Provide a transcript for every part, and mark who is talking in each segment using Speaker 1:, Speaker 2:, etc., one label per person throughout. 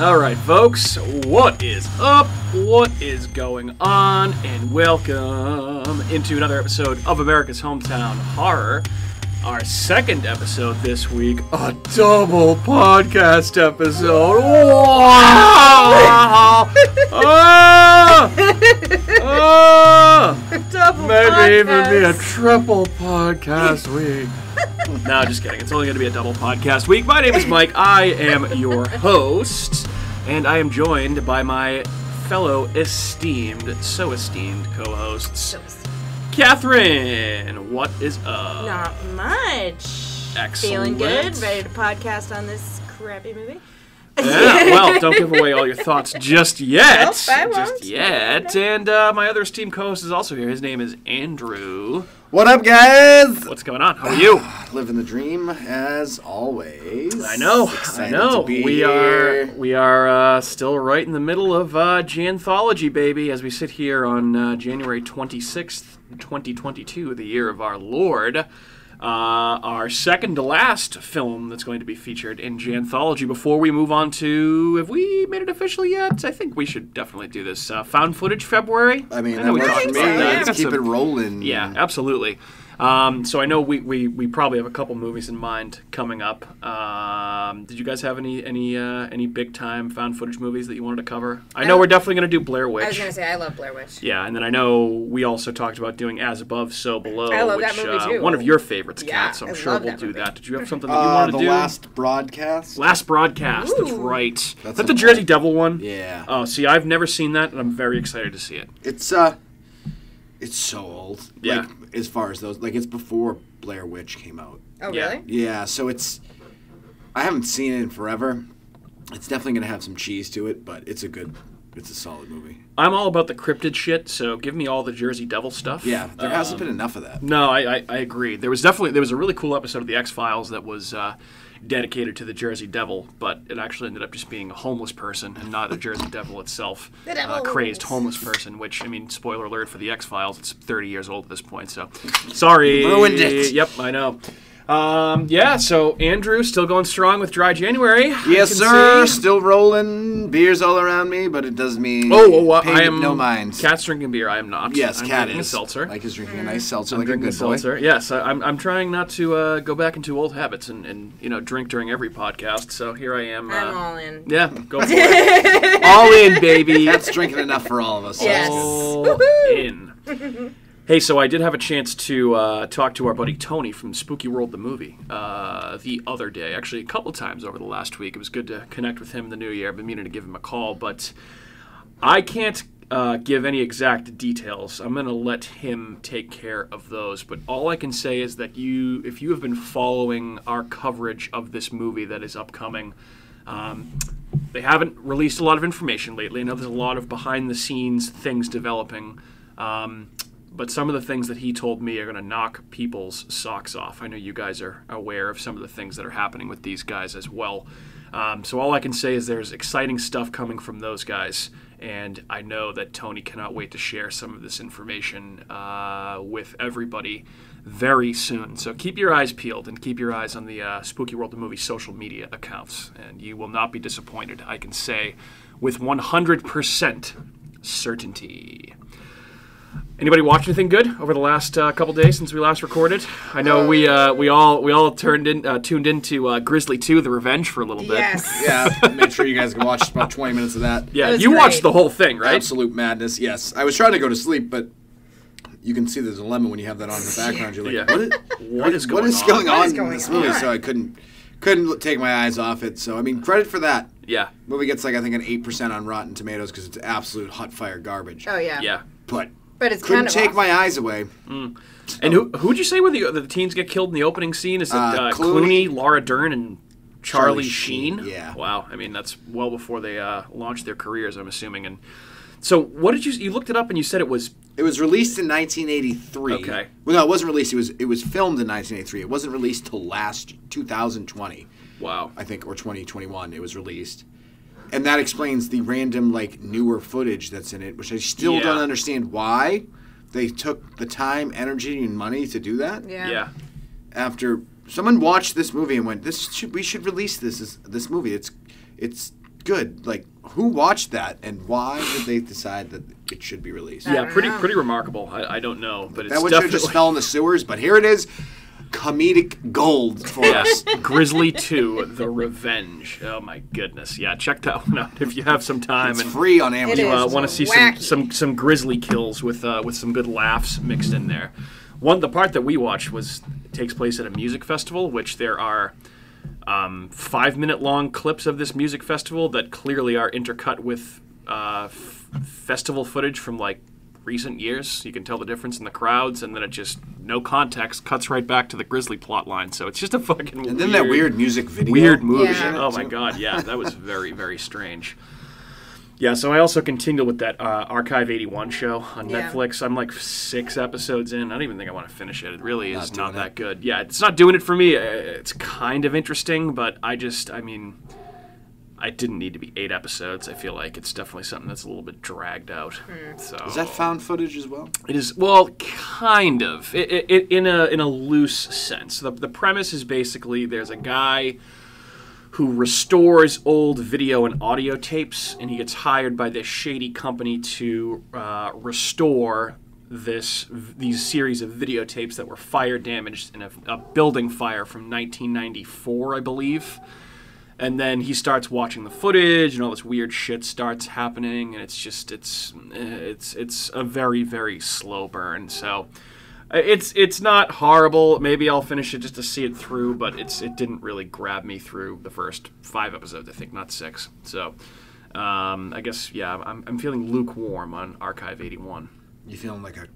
Speaker 1: Alright, folks, what is up? What is going on? And welcome into another episode of America's Hometown Horror. Our second episode this week, a double podcast episode.
Speaker 2: Double
Speaker 1: maybe
Speaker 2: podcast.
Speaker 1: even be a triple podcast week. No, just kidding. It's only going to be a double podcast week. My name is Mike. I am your host, and I am joined by my fellow esteemed co-hosts. Catherine, what is up?
Speaker 2: Not much.
Speaker 1: Excellent.
Speaker 2: Feeling good? Ready to podcast on this crappy movie?
Speaker 1: Yeah, well, don't give away all your thoughts just yet.
Speaker 2: Nope, I won't.
Speaker 1: Just yet. And my other esteemed co-host is also here. His name is Andrew.
Speaker 3: What up, guys?
Speaker 1: What's going on? How are you?
Speaker 3: Living the dream, as always.
Speaker 1: I know.
Speaker 3: Excited
Speaker 1: I know.
Speaker 3: to be
Speaker 1: we
Speaker 3: here.
Speaker 1: are still right in the middle of Janthology, baby, as we sit here on January 26th, 2022, the year of our Lord. Our second to last film that's going to be featured in Janthology. Before we move on to, have we made it official yet? I think we should definitely do this. Found footage February?
Speaker 3: I mean,
Speaker 1: know
Speaker 3: that
Speaker 1: we
Speaker 3: works
Speaker 1: talked
Speaker 3: for me.
Speaker 1: about that.
Speaker 3: Let's
Speaker 1: Got
Speaker 3: keep
Speaker 1: some-
Speaker 3: it rolling.
Speaker 1: Yeah, absolutely. So I know we probably have a couple movies in mind coming up. Did you guys have any big time found footage movies that you wanted to cover? I know we're definitely going to do Blair Witch.
Speaker 2: I was going to say, I love Blair Witch.
Speaker 1: Yeah, and then I know we also talked about doing As Above, So Below,
Speaker 2: I love
Speaker 1: which
Speaker 2: that movie, too.
Speaker 1: one of your favorites,
Speaker 2: Yeah,
Speaker 1: Kat, so I'm
Speaker 2: I
Speaker 1: sure
Speaker 2: love
Speaker 1: we'll
Speaker 2: that
Speaker 1: do
Speaker 2: movie.
Speaker 1: that. Did you have something that you wanted
Speaker 3: The
Speaker 1: to do?
Speaker 3: last broadcast?
Speaker 1: Last Broadcast, that's
Speaker 2: Ooh.
Speaker 1: right. Is
Speaker 3: That's
Speaker 1: that the
Speaker 3: a-
Speaker 1: Jersey Devil one?
Speaker 3: Yeah.
Speaker 1: Oh, see, I've never seen that, and I'm very excited to see it.
Speaker 3: It's so old.
Speaker 1: Yeah.
Speaker 3: Like, as far as those, like, it's before Blair Witch came out.
Speaker 2: Oh,
Speaker 1: Yeah.
Speaker 2: really?
Speaker 3: Yeah, so I haven't seen it in forever. It's definitely going to have some cheese to it, but it's a solid movie.
Speaker 1: I'm all about the cryptid shit, so give me all the Jersey Devil stuff.
Speaker 3: Yeah, there hasn't been enough of that.
Speaker 1: No, I agree. There was a really cool episode of the X-Files that was dedicated to the Jersey Devil, but it actually ended up just being a homeless person and not a Jersey Devil itself.
Speaker 2: The devil.
Speaker 1: Crazed homeless person, which, I mean, spoiler alert for the X-Files, it's 30 years old at this point, so sorry.
Speaker 3: You ruined it.
Speaker 1: Yep, I know. Yeah, so Andrew still going strong with Dry January.
Speaker 3: Yes,
Speaker 1: I can
Speaker 3: sir.
Speaker 1: see.
Speaker 3: Still rolling. Beers all around me, but it does mean
Speaker 1: I
Speaker 3: pay
Speaker 1: am
Speaker 3: no mind.
Speaker 1: Cat's drinking beer. I am not.
Speaker 3: Yes,
Speaker 1: I'm
Speaker 3: Cat
Speaker 1: drinking
Speaker 3: is.
Speaker 1: a seltzer.
Speaker 3: Like he's drinking a nice seltzer,
Speaker 1: I'm
Speaker 3: like a
Speaker 1: drinking
Speaker 3: good boy.
Speaker 1: seltzer. Yes, I'm trying not to go back into old habits and drink during every podcast. So here I am.
Speaker 2: I'm all in.
Speaker 1: Yeah, go for it. All in, baby.
Speaker 3: Cat's drinking enough for all of us.
Speaker 2: Yes.
Speaker 1: All in. Hey, so I did have a chance to talk to our buddy Tony from Spooky World the Movie the other day. Actually, a couple times over the last week. It was good to connect with him in the new year. I've been meaning to give him a call, but I can't give any exact details. I'm going to let him take care of those. But all I can say is that if you have been following our coverage of this movie that is upcoming, they haven't released a lot of information lately. I know there's a lot of behind-the-scenes things developing. But some of the things that he told me are going to knock people's socks off. I know you guys are aware of some of the things that are happening with these guys as well. So all I can say is there's exciting stuff coming from those guys. And I know that Tony cannot wait to share some of this information with everybody very soon. So keep your eyes peeled and keep your eyes on the Spooky World of Movie social media accounts. And you will not be disappointed, I can say, with 100% certainty. Anybody watch anything good over the last couple days since we last recorded? I know we all tuned into Grizzly 2: The Revenge for a little bit.
Speaker 2: Yes.
Speaker 3: Yeah, make sure you guys can watch about 20 minutes of that.
Speaker 1: Yeah,
Speaker 2: That was
Speaker 1: you watched
Speaker 2: great.
Speaker 1: the whole thing, right?
Speaker 3: Absolute madness, yes. I was trying to go to sleep, but you can see the dilemma when you have that on in the background. You're like,
Speaker 1: Yeah.
Speaker 3: what is going
Speaker 2: What
Speaker 3: on
Speaker 2: is
Speaker 3: in
Speaker 2: going
Speaker 3: this movie?
Speaker 2: on?
Speaker 3: So I couldn't take my eyes off it. So, I mean, credit for that.
Speaker 1: Yeah,
Speaker 3: Movie gets, like, I think an 8% on Rotten Tomatoes because it's absolute hot fire garbage.
Speaker 2: Oh, yeah.
Speaker 1: yeah.
Speaker 2: But it's
Speaker 3: Couldn't
Speaker 2: kind of
Speaker 3: take
Speaker 2: awesome.
Speaker 3: my eyes away.
Speaker 1: And who'd you say were the teens get killed in the opening scene? Is it Clooney, Laura Dern, and Charlie Sheen?
Speaker 3: Yeah.
Speaker 1: Wow. I mean, that's well before they launched their careers, I'm assuming. And so, what did you looked it up and you said it was?
Speaker 3: It was released in 1983.
Speaker 1: Okay.
Speaker 3: Well, no, it wasn't released. It was filmed in 1983. It wasn't released till last 2020,
Speaker 1: Wow.
Speaker 3: I think, or 2021. It was released. And that explains the random, like, newer footage that's in it, which I still
Speaker 1: Yeah.
Speaker 3: don't understand why they took the time, energy, and money to do that.
Speaker 1: Yeah.
Speaker 3: After someone watched this movie and went, we should release this movie. It's good. Like, who watched that, and why did they decide that it should be released?
Speaker 1: Yeah, pretty remarkable. I don't know, but it's
Speaker 3: that one
Speaker 1: definitely...
Speaker 3: should have just fell in the sewers, but here it is. Comedic gold for us.
Speaker 1: Grizzly 2, The Revenge. Oh my goodness. Yeah, check that one out if you have some time.
Speaker 3: It's
Speaker 1: and
Speaker 3: free on Amazon.
Speaker 1: you want to see some grisly kills with some good laughs mixed in there. The part that we watched takes place at a music festival, which there are 5-minute long clips of this music festival that clearly are intercut with festival footage from like recent years. You can tell the difference in the crowds, and then it just, no context, cuts right back to the Grizzly plot line. So it's just a fucking
Speaker 3: and then that weird music video.
Speaker 1: Weird movie.
Speaker 2: Yeah.
Speaker 1: Oh my god, yeah, that was very, very strange. Yeah, so I also continued with that Archive 81 show on Netflix. I'm like 6 episodes in. I don't even think I want to finish it. It really is not that good. Yeah, it's not doing it for me. It's kind of interesting, but I didn't need to be 8 episodes. I feel like it's definitely something that's a little bit dragged out. So
Speaker 3: Is that found footage as well?
Speaker 1: it is, well, kind of. It in a loose sense. The premise is basically there's a guy who restores old video and audio tapes, and he gets hired by this shady company to restore these series of videotapes that were fire damaged in a building fire from 1994, I believe. And then he starts watching the footage, and all this weird shit starts happening, and it's a very, very slow burn. So it's not horrible. Maybe I'll finish it just to see it through, but it didn't really grab me through the first 5 episodes, I think, not 6. So I guess, yeah, I'm feeling lukewarm on Archive 81.
Speaker 3: You feeling like a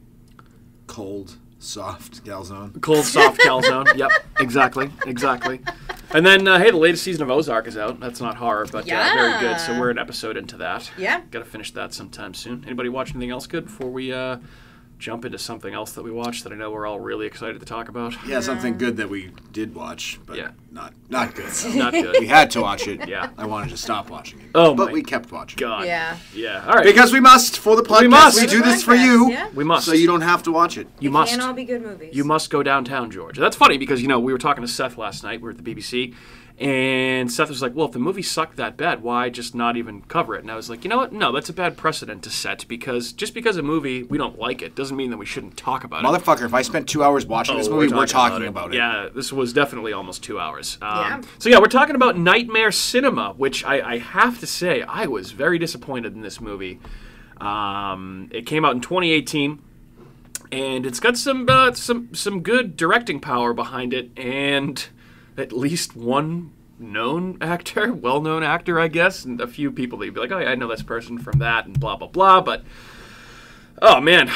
Speaker 3: cold, soft calzone?
Speaker 1: Cold, soft calzone. Yep, exactly. And then, hey, the latest season of Ozark is out. That's not horror, but very good. So we're an episode into that.
Speaker 2: Yeah.
Speaker 1: Got to finish that sometime soon. Anybody watch anything else good before we jump into something else that we watched that I know we're all really excited to talk about?
Speaker 3: Yeah, something good that we did watch, but not good.
Speaker 1: Not good.
Speaker 3: We had to watch it.
Speaker 1: Yeah.
Speaker 3: I wanted to stop watching it.
Speaker 1: Oh,
Speaker 3: but
Speaker 1: my
Speaker 3: we kept watching
Speaker 1: God.
Speaker 2: Yeah.
Speaker 1: Yeah. All right.
Speaker 3: Because we must, for the podcast.
Speaker 1: We must.
Speaker 3: We do this for you.
Speaker 2: Yeah.
Speaker 1: We must.
Speaker 3: So you don't have to watch it.
Speaker 1: You must.
Speaker 2: Can't all be good movies.
Speaker 1: You must go downtown, George. That's funny because, we were talking to Seth last night. We were at the BBC. And Seth was like, well, if the movie sucked that bad, why just not even cover it? And I was like, you know what? No, that's a bad precedent to set because just because a movie, we don't like it, doesn't mean that we shouldn't talk about it.
Speaker 3: Motherfucker, if I spent 2 hours watching this movie, we're talking about it.
Speaker 1: Yeah, this was definitely almost 2 hours.
Speaker 2: Yeah.
Speaker 1: So yeah, we're talking about Nightmare Cinema, which I have to say, I was very disappointed in this movie. It came out in 2018. And it's got some good directing power behind it, and at least one well-known actor, I guess, and a few people that you'd be like, oh yeah, I know this person from that, and blah, blah, blah, but... Oh, man.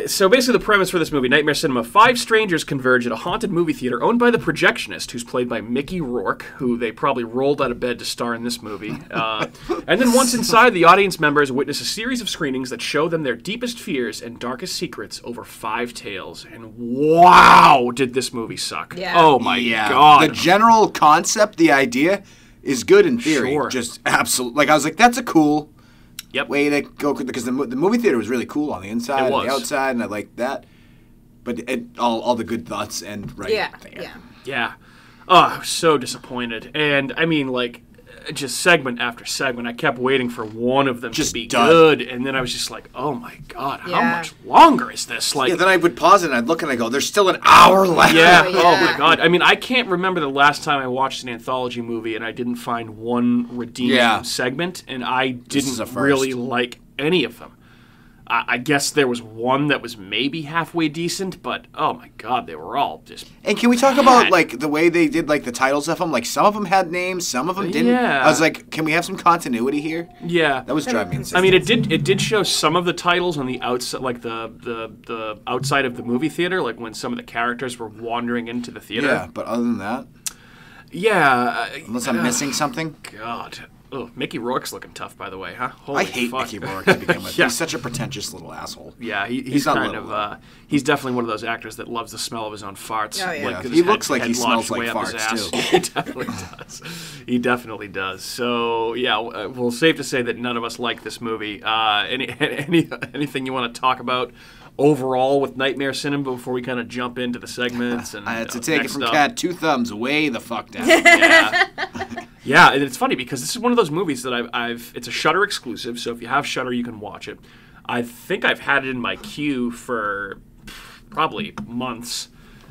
Speaker 1: So basically the premise for this movie, Nightmare Cinema, 5 strangers converge at a haunted movie theater owned by the projectionist, who's played by Mickey Rourke, who they probably rolled out of bed to star in this movie. And then once inside, the audience members witness a series of screenings that show them their deepest fears and darkest secrets over 5 tales. And wow, did this movie suck.
Speaker 2: Yeah.
Speaker 1: Oh, my God.
Speaker 3: The general concept, the idea, is good in theory.
Speaker 1: Sure.
Speaker 3: Just absolutely. Like, I was like, that's a cool...
Speaker 1: Yep.
Speaker 3: way to go, because the movie theater was really cool on the inside and the outside, and I liked that. But all the good thoughts end right there.
Speaker 1: Yeah. Oh, I was so disappointed. And, I mean, like, just segment after segment, I kept waiting for one of them to be good. And then I was just like, oh, my God, how much longer is this? Like,
Speaker 3: then I would pause it, and I'd look, and I'd go, there's still an hour left.
Speaker 1: Yeah. Oh, my God. I mean, I can't remember the last time I watched an anthology movie and I didn't find one redeeming segment, and I didn't really like any of them. I guess there was one that was maybe halfway decent, but oh my God, they were all just.
Speaker 3: And can we talk about like the way they did like the titles of them? Like some of them had names, some of them didn't.
Speaker 1: Yeah.
Speaker 3: I was like, can we have some continuity here?
Speaker 1: Yeah,
Speaker 3: that was driving me insane.
Speaker 1: I mean, it did show some of the titles on the outside, like the outside of the movie theater, like when some of the characters were wandering into the theater.
Speaker 3: Yeah, but other than that,
Speaker 1: unless
Speaker 3: I'm missing something.
Speaker 1: God. Oh, Mickey Rourke's looking tough, by the way, huh? Holy
Speaker 3: I hate
Speaker 1: fuck.
Speaker 3: Mickey Rourke to begin with. He's such a pretentious little asshole.
Speaker 1: Yeah, he's kind of. He's definitely one of those actors that loves the smell of his own farts.
Speaker 2: Oh, yeah.
Speaker 1: Like,
Speaker 3: he looks like he smells like farts too.
Speaker 1: He definitely does. He definitely does. So yeah, well, safe to say that none of us like this movie. Anything you want to talk about overall with Nightmare Cinema before we kind of jump into the segments? And
Speaker 3: I had to take it from Cat 2 thumbs way the fuck down.
Speaker 1: Yeah. Yeah, and it's funny because this is one of those movies that I've it's a Shudder exclusive, so if you have Shudder, you can watch it. I think I've had it in my queue for probably months.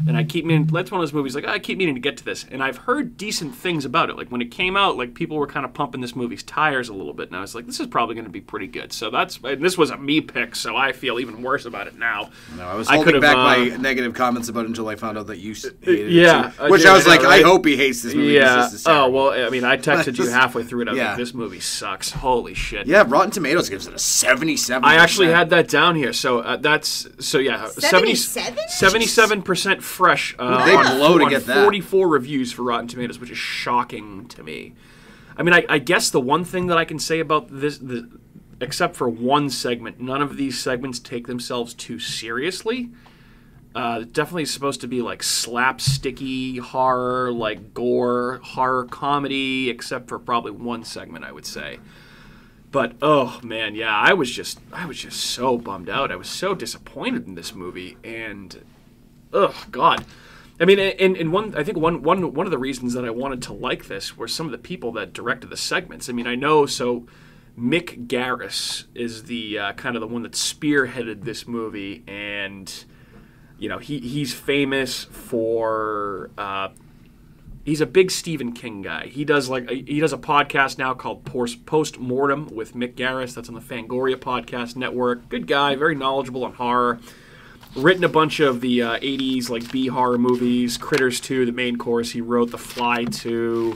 Speaker 1: And I keep meaning, that's one of those movies, like, I keep meaning to get to this. And I've heard decent things about it. Like, when it came out, like, people were kind of pumping this movie's tires a little bit. And I was like, this is probably going to be pretty good. So and this was a me pick, so I feel even worse about it now.
Speaker 3: No, I was holding back my negative comments about it until I found out that you hated
Speaker 1: yeah,
Speaker 3: it too. Which I was like, right? I hope he hates this movie.
Speaker 1: Yeah. Oh, well, I mean, I texted you halfway through it. I was like, this movie sucks. Holy shit.
Speaker 3: Yeah, Rotten Tomatoes gives it a 77%.
Speaker 1: I actually had that down here. So that's, so yeah.
Speaker 2: 77?
Speaker 1: 77% fresh.
Speaker 3: They blow to get that.
Speaker 1: 44 reviews for Rotten Tomatoes, which is shocking to me. I mean, I guess the one thing that I can say about this, except for one segment, none of these segments take themselves too seriously. Definitely supposed to be like slapsticky horror, like gore, horror comedy, except for probably one segment, I would say. But oh man, yeah, I was just so bummed out. I was so disappointed in this movie, and oh god. I mean, I think one of the reasons that I wanted to like this were some of the people that directed the segments. I mean, I know, so Mick Garris is the kind of the one that spearheaded this movie, and you know, he's famous for he's a big Stephen King guy. He does a podcast now called Post Mortem with Mick Garris. That's on the Fangoria podcast network. Good guy, very knowledgeable on horror. Written a bunch of the 80s like B horror movies, Critters 2, the main course. He wrote The Fly 2,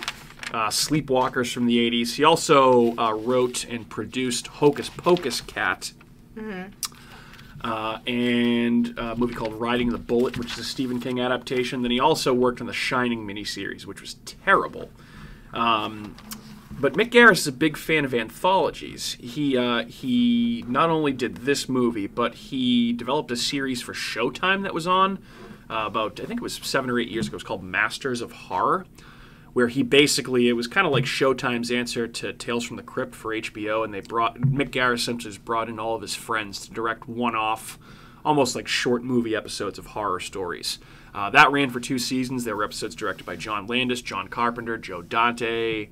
Speaker 1: Sleepwalkers from the 80s. He also wrote and produced Hocus Pocus Cat, and a movie called Riding the Bullet, which is a Stephen King adaptation. Then he also worked on the Shining miniseries, which was terrible. But Mick Garris is a big fan of anthologies. He not only did this movie, but he developed a series for Showtime that was on about, I think it was 7 or 8 years ago. It was called Masters of Horror, where he basically, it was kind of like Showtime's answer to Tales from the Crypt for HBO, and Mick Garris essentially just brought in all of his friends to direct one-off, almost like short movie episodes of horror stories. That ran for 2 seasons. There were episodes directed by John Landis, John Carpenter, Joe Dante,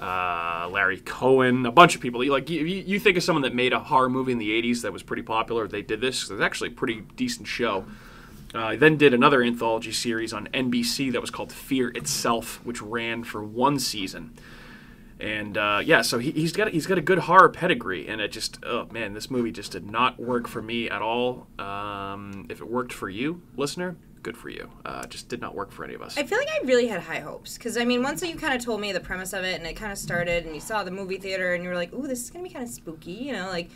Speaker 1: Larry Cohen, a bunch of people. Like you think of someone that made a horror movie in the 80s that was pretty popular. They did this. It's actually a pretty decent show. He then did another anthology series on NBC that was called Fear Itself, which ran for 1 season. And so he's got a good horror pedigree, and it just, oh man, this movie just did not work for me at all. If it worked for you, listener, good for you. Just did not work for any of us.
Speaker 2: I feel like I really had high hopes, because I mean, once you kind of told me the premise of it, and it kind of started, and you saw the movie theater, and you were like, ooh, this is gonna be kind of spooky, you know, like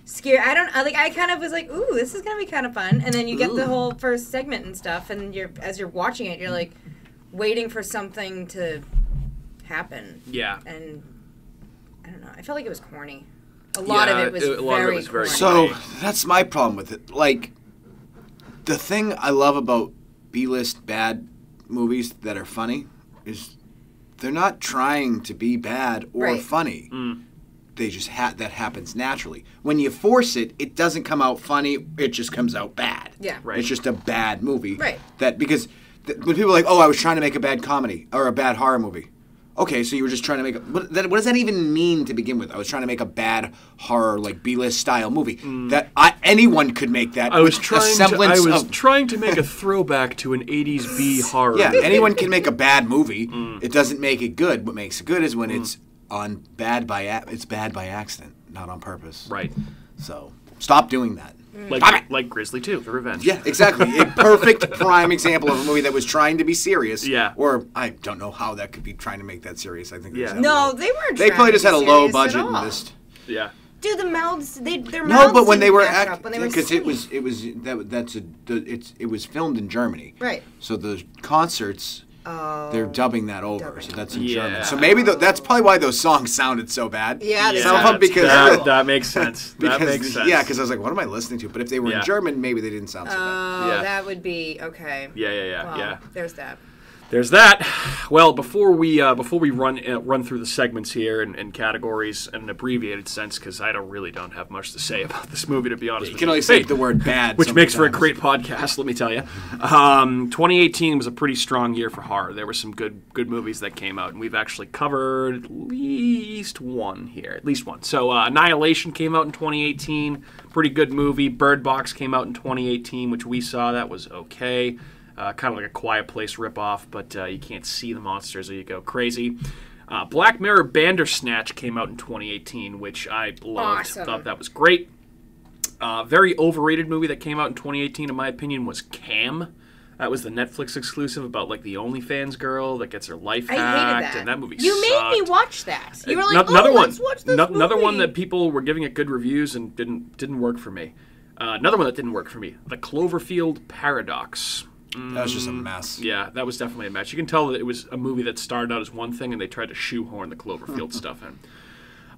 Speaker 2: scary. I kind of was like, ooh, this is gonna be kind of fun, and then you get the whole first segment and stuff, and as you're watching it, you're like waiting for something to happen.
Speaker 1: Yeah.
Speaker 2: And I don't know. I felt like it was corny. A lot of it was very corny.
Speaker 3: So that's my problem with it. Like, the thing I love about B-list bad movies that are funny is they're not trying to be bad or funny. They just that happens naturally. When you force it, it doesn't come out funny. It just comes out bad.
Speaker 2: Yeah.
Speaker 3: Right. It's just a bad movie.
Speaker 2: Right.
Speaker 3: Because when people are like, oh, I was trying to make a bad comedy or a bad horror movie. Okay, so you were just trying to make what does that even mean to begin with? I was trying to make a bad horror, like B-list style movie. Anyone could make that.
Speaker 1: I was trying to make a throwback to an 80s B horror.
Speaker 3: Yeah, anyone can make a bad movie. It doesn't make it good. What makes it good is when it's bad by accident, not on purpose.
Speaker 1: Right.
Speaker 3: So stop doing that.
Speaker 1: Like Grizzly 2, The Revenge.
Speaker 3: Yeah, exactly. A perfect prime example of a movie that was trying to be serious.
Speaker 1: Yeah.
Speaker 3: Or I don't know how that could be trying to make that serious. I think.
Speaker 2: Yeah. No, they weren't.
Speaker 3: They probably just had a low budget and just.
Speaker 1: Yeah.
Speaker 2: Dude, the mouths. Their mouths.
Speaker 3: No, but when they were
Speaker 2: because
Speaker 3: it was filmed in Germany.
Speaker 2: Right.
Speaker 3: So the concerts. They're dubbing that over, so that's in German. So
Speaker 1: Yeah.
Speaker 3: maybe that's probably why those songs sounded so bad.
Speaker 2: Yeah,
Speaker 3: some of them because
Speaker 1: that makes sense. That makes sense.
Speaker 3: Yeah, because I was like, what am I listening to? But if they were in German, maybe they didn't sound so bad.
Speaker 2: That would be okay.
Speaker 1: Yeah.
Speaker 2: Well, there's that.
Speaker 1: There's that. Well, before we run through the segments here and categories in an abbreviated sense, because I really don't have much to say about this movie, to be honest.
Speaker 3: You can only say the word bad,
Speaker 1: which makes for a great podcast. Let me tell you, 2018 was a pretty strong year for horror. There were some good movies that came out, and we've actually covered at least one here, So, Annihilation came out in 2018, pretty good movie. Bird Box came out in 2018, which we saw. That was okay. Kind of like a Quiet Place ripoff, but you can't see the monsters or you go crazy. Black Mirror Bandersnatch came out in 2018, which I loved.
Speaker 2: Awesome.
Speaker 1: Thought that was great. Very overrated movie that came out in 2018, in my opinion, was Cam. That was the Netflix exclusive about like the OnlyFans girl that gets her life hacked.
Speaker 2: I hated that.
Speaker 1: And that movie
Speaker 2: You
Speaker 1: sucked.
Speaker 2: made me watch that. You were like, let's watch this
Speaker 1: Another
Speaker 2: movie.
Speaker 1: one that people were giving it good reviews and didn't work for me. Another one that didn't work for me, The Cloverfield Paradox.
Speaker 3: That was just a mess.
Speaker 1: Yeah, that was definitely a mess. You can tell that it was a movie that started out as one thing and they tried to shoehorn the Cloverfield stuff in.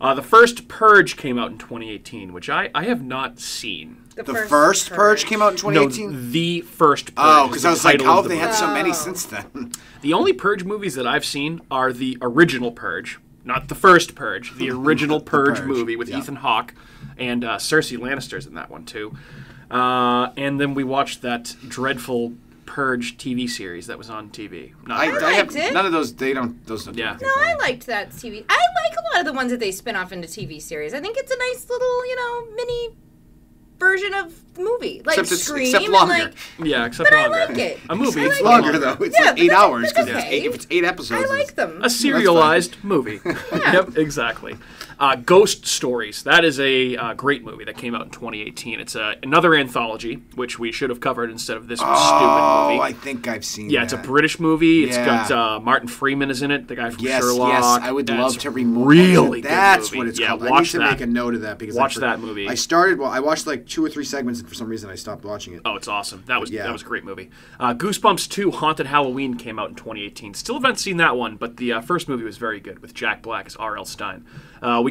Speaker 1: The First Purge came out in 2018, which I have not seen.
Speaker 3: The first Purge came out in 2018?
Speaker 1: No, The First Purge.
Speaker 3: Oh, because I was like, how have they
Speaker 1: movie.
Speaker 3: had so many since then?
Speaker 1: The only Purge movies that I've seen are the original Purge, not the first Purge, the original Purge movie with Ethan Hawke, and Cersei Lannister's in that one too. And then we watched that dreadful Purge TV series that was on TV.
Speaker 2: I liked it.
Speaker 3: None of those. Those don't.
Speaker 1: Yeah.
Speaker 2: No, I liked that TV. I like a lot of the ones that they spin off into TV series. I think it's a nice little, mini version of the movie, like Scream.
Speaker 3: Except longer.
Speaker 2: And
Speaker 1: Yeah, except
Speaker 2: but
Speaker 1: longer.
Speaker 2: I like it.
Speaker 1: A movie.
Speaker 3: It's
Speaker 2: like
Speaker 3: longer
Speaker 2: it.
Speaker 3: though. It's
Speaker 2: Yeah,
Speaker 3: like 8 hours.
Speaker 2: that's
Speaker 3: Because
Speaker 2: okay.
Speaker 3: if it's 8 episodes,
Speaker 2: I like them.
Speaker 1: A serialized movie. Yep, exactly. Ghost Stories. That is a great movie that came out in 2018. It's another anthology, which we should have covered instead of this stupid movie.
Speaker 3: I think I've seen
Speaker 1: Yeah,
Speaker 3: that.
Speaker 1: it's a British movie. It's
Speaker 3: Yeah.
Speaker 1: got Martin Freeman is in it, the guy from
Speaker 3: Yes,
Speaker 1: Sherlock.
Speaker 3: yes, I would love to remove
Speaker 1: really
Speaker 3: it.
Speaker 1: good
Speaker 3: That's
Speaker 1: movie.
Speaker 3: what it's
Speaker 1: Yeah,
Speaker 3: called. I need
Speaker 1: watch
Speaker 3: to
Speaker 1: that.
Speaker 3: make a note of that because
Speaker 1: Watch that movie.
Speaker 3: I watched like 2 or 3 segments and for some reason I stopped watching it.
Speaker 1: Oh, it's awesome. That was
Speaker 3: Yeah.
Speaker 1: a great movie. Goosebumps 2 Haunted Halloween came out in 2018. Still haven't seen that one, but the first movie was very good with Jack Black as R.L. Stein.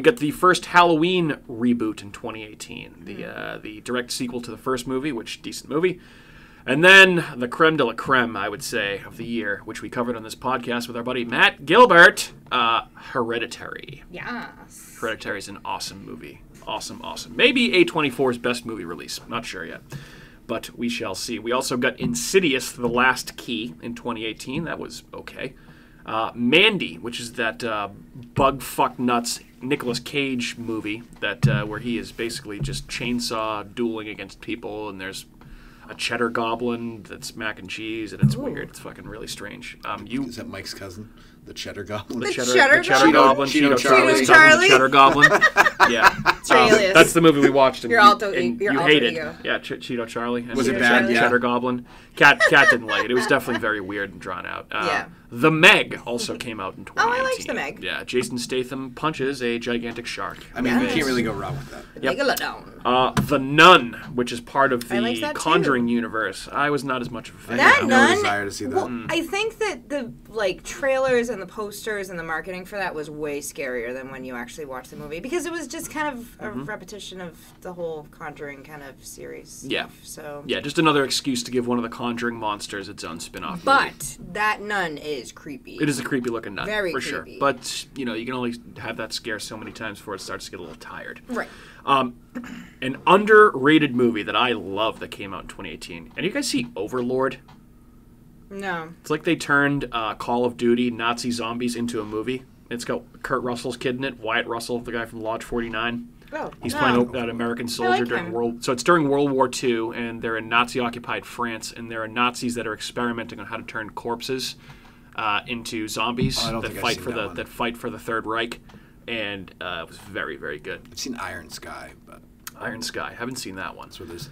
Speaker 1: We got the first Halloween reboot in 2018. The direct sequel to the first movie, which decent movie. And then the creme de la creme, I would say, of the year, which we covered on this podcast with our buddy Matt Gilbert, Hereditary.
Speaker 2: Yes.
Speaker 1: Hereditary is an awesome movie. Awesome. Maybe A24's best movie release. Not sure yet. But we shall see. We also got Insidious, The Last Key in 2018. That was okay. Mandy, which is that bug fuck nuts Nicolas Cage movie that where he is basically just chainsaw dueling against people, and there's a cheddar goblin that's mac and cheese, and it's weird. It's fucking really strange.
Speaker 3: Is that Mike's cousin? The Cheddar Goblin?
Speaker 2: The
Speaker 1: Cheddar
Speaker 2: Cheddar
Speaker 1: Goblin,
Speaker 3: Cheeto
Speaker 1: Charlie's
Speaker 2: Charlie.
Speaker 1: cousin, the Cheddar Goblin. Yeah,
Speaker 2: alias.
Speaker 1: that's the movie we watched. And
Speaker 2: Your alter
Speaker 1: you
Speaker 2: ego.
Speaker 1: hated. Yeah, Cheeto Charlie. And
Speaker 3: Was it
Speaker 2: Cheeto
Speaker 3: bad?
Speaker 2: Charlie.
Speaker 3: Yeah.
Speaker 1: Cheddar Goblin. Cat didn't like it. It was definitely very weird and drawn out.
Speaker 2: Yeah.
Speaker 1: The Meg also came out in 2018.
Speaker 2: Oh, I liked The Meg.
Speaker 1: Yeah, Jason Statham punches a gigantic shark.
Speaker 3: I mean, you
Speaker 2: Yes.
Speaker 3: can't really go wrong with that.
Speaker 1: Yep.
Speaker 2: Megalodon.
Speaker 1: The Nun, which is part of
Speaker 2: I like
Speaker 1: the
Speaker 2: that too.
Speaker 1: Conjuring universe. I was not as much of a fan.
Speaker 2: That
Speaker 3: have no
Speaker 2: Nun.
Speaker 3: desire to see that.
Speaker 2: Well, I think that the trailers and the posters and the marketing for that was way scarier than when you actually watch the movie because it was just kind of a repetition of the whole Conjuring kind of series.
Speaker 1: Yeah.
Speaker 2: So.
Speaker 1: Yeah, just another excuse to give one of the Conjuring monsters its own spin-off movie.
Speaker 2: But that Nun is creepy.
Speaker 1: It is a creepy looking nun,
Speaker 2: Very
Speaker 1: for sure.
Speaker 2: creepy.
Speaker 1: But, you can only have that scare so many times before it starts to get a little tired.
Speaker 2: Right.
Speaker 1: An underrated movie that I love that came out in 2018. And you guys see Overlord?
Speaker 2: No.
Speaker 1: It's like they turned Call of Duty Nazi zombies into a movie. It's got Kurt Russell's kid in it, Wyatt Russell, the guy from Lodge 49.
Speaker 2: Oh,
Speaker 1: He's
Speaker 2: no.
Speaker 1: playing an American soldier
Speaker 2: like
Speaker 1: during
Speaker 2: him.
Speaker 1: So it's during World War II, and they're in Nazi-occupied France, and there are Nazis that are experimenting on how to turn corpses into zombies
Speaker 3: I don't
Speaker 1: that
Speaker 3: think I've
Speaker 1: fight
Speaker 3: seen
Speaker 1: for
Speaker 3: that one.
Speaker 1: that fight for the Third Reich, and it was very, very good.
Speaker 3: I've seen Iron Sky, but
Speaker 1: Iron Sky, haven't seen that one.
Speaker 3: that's where there's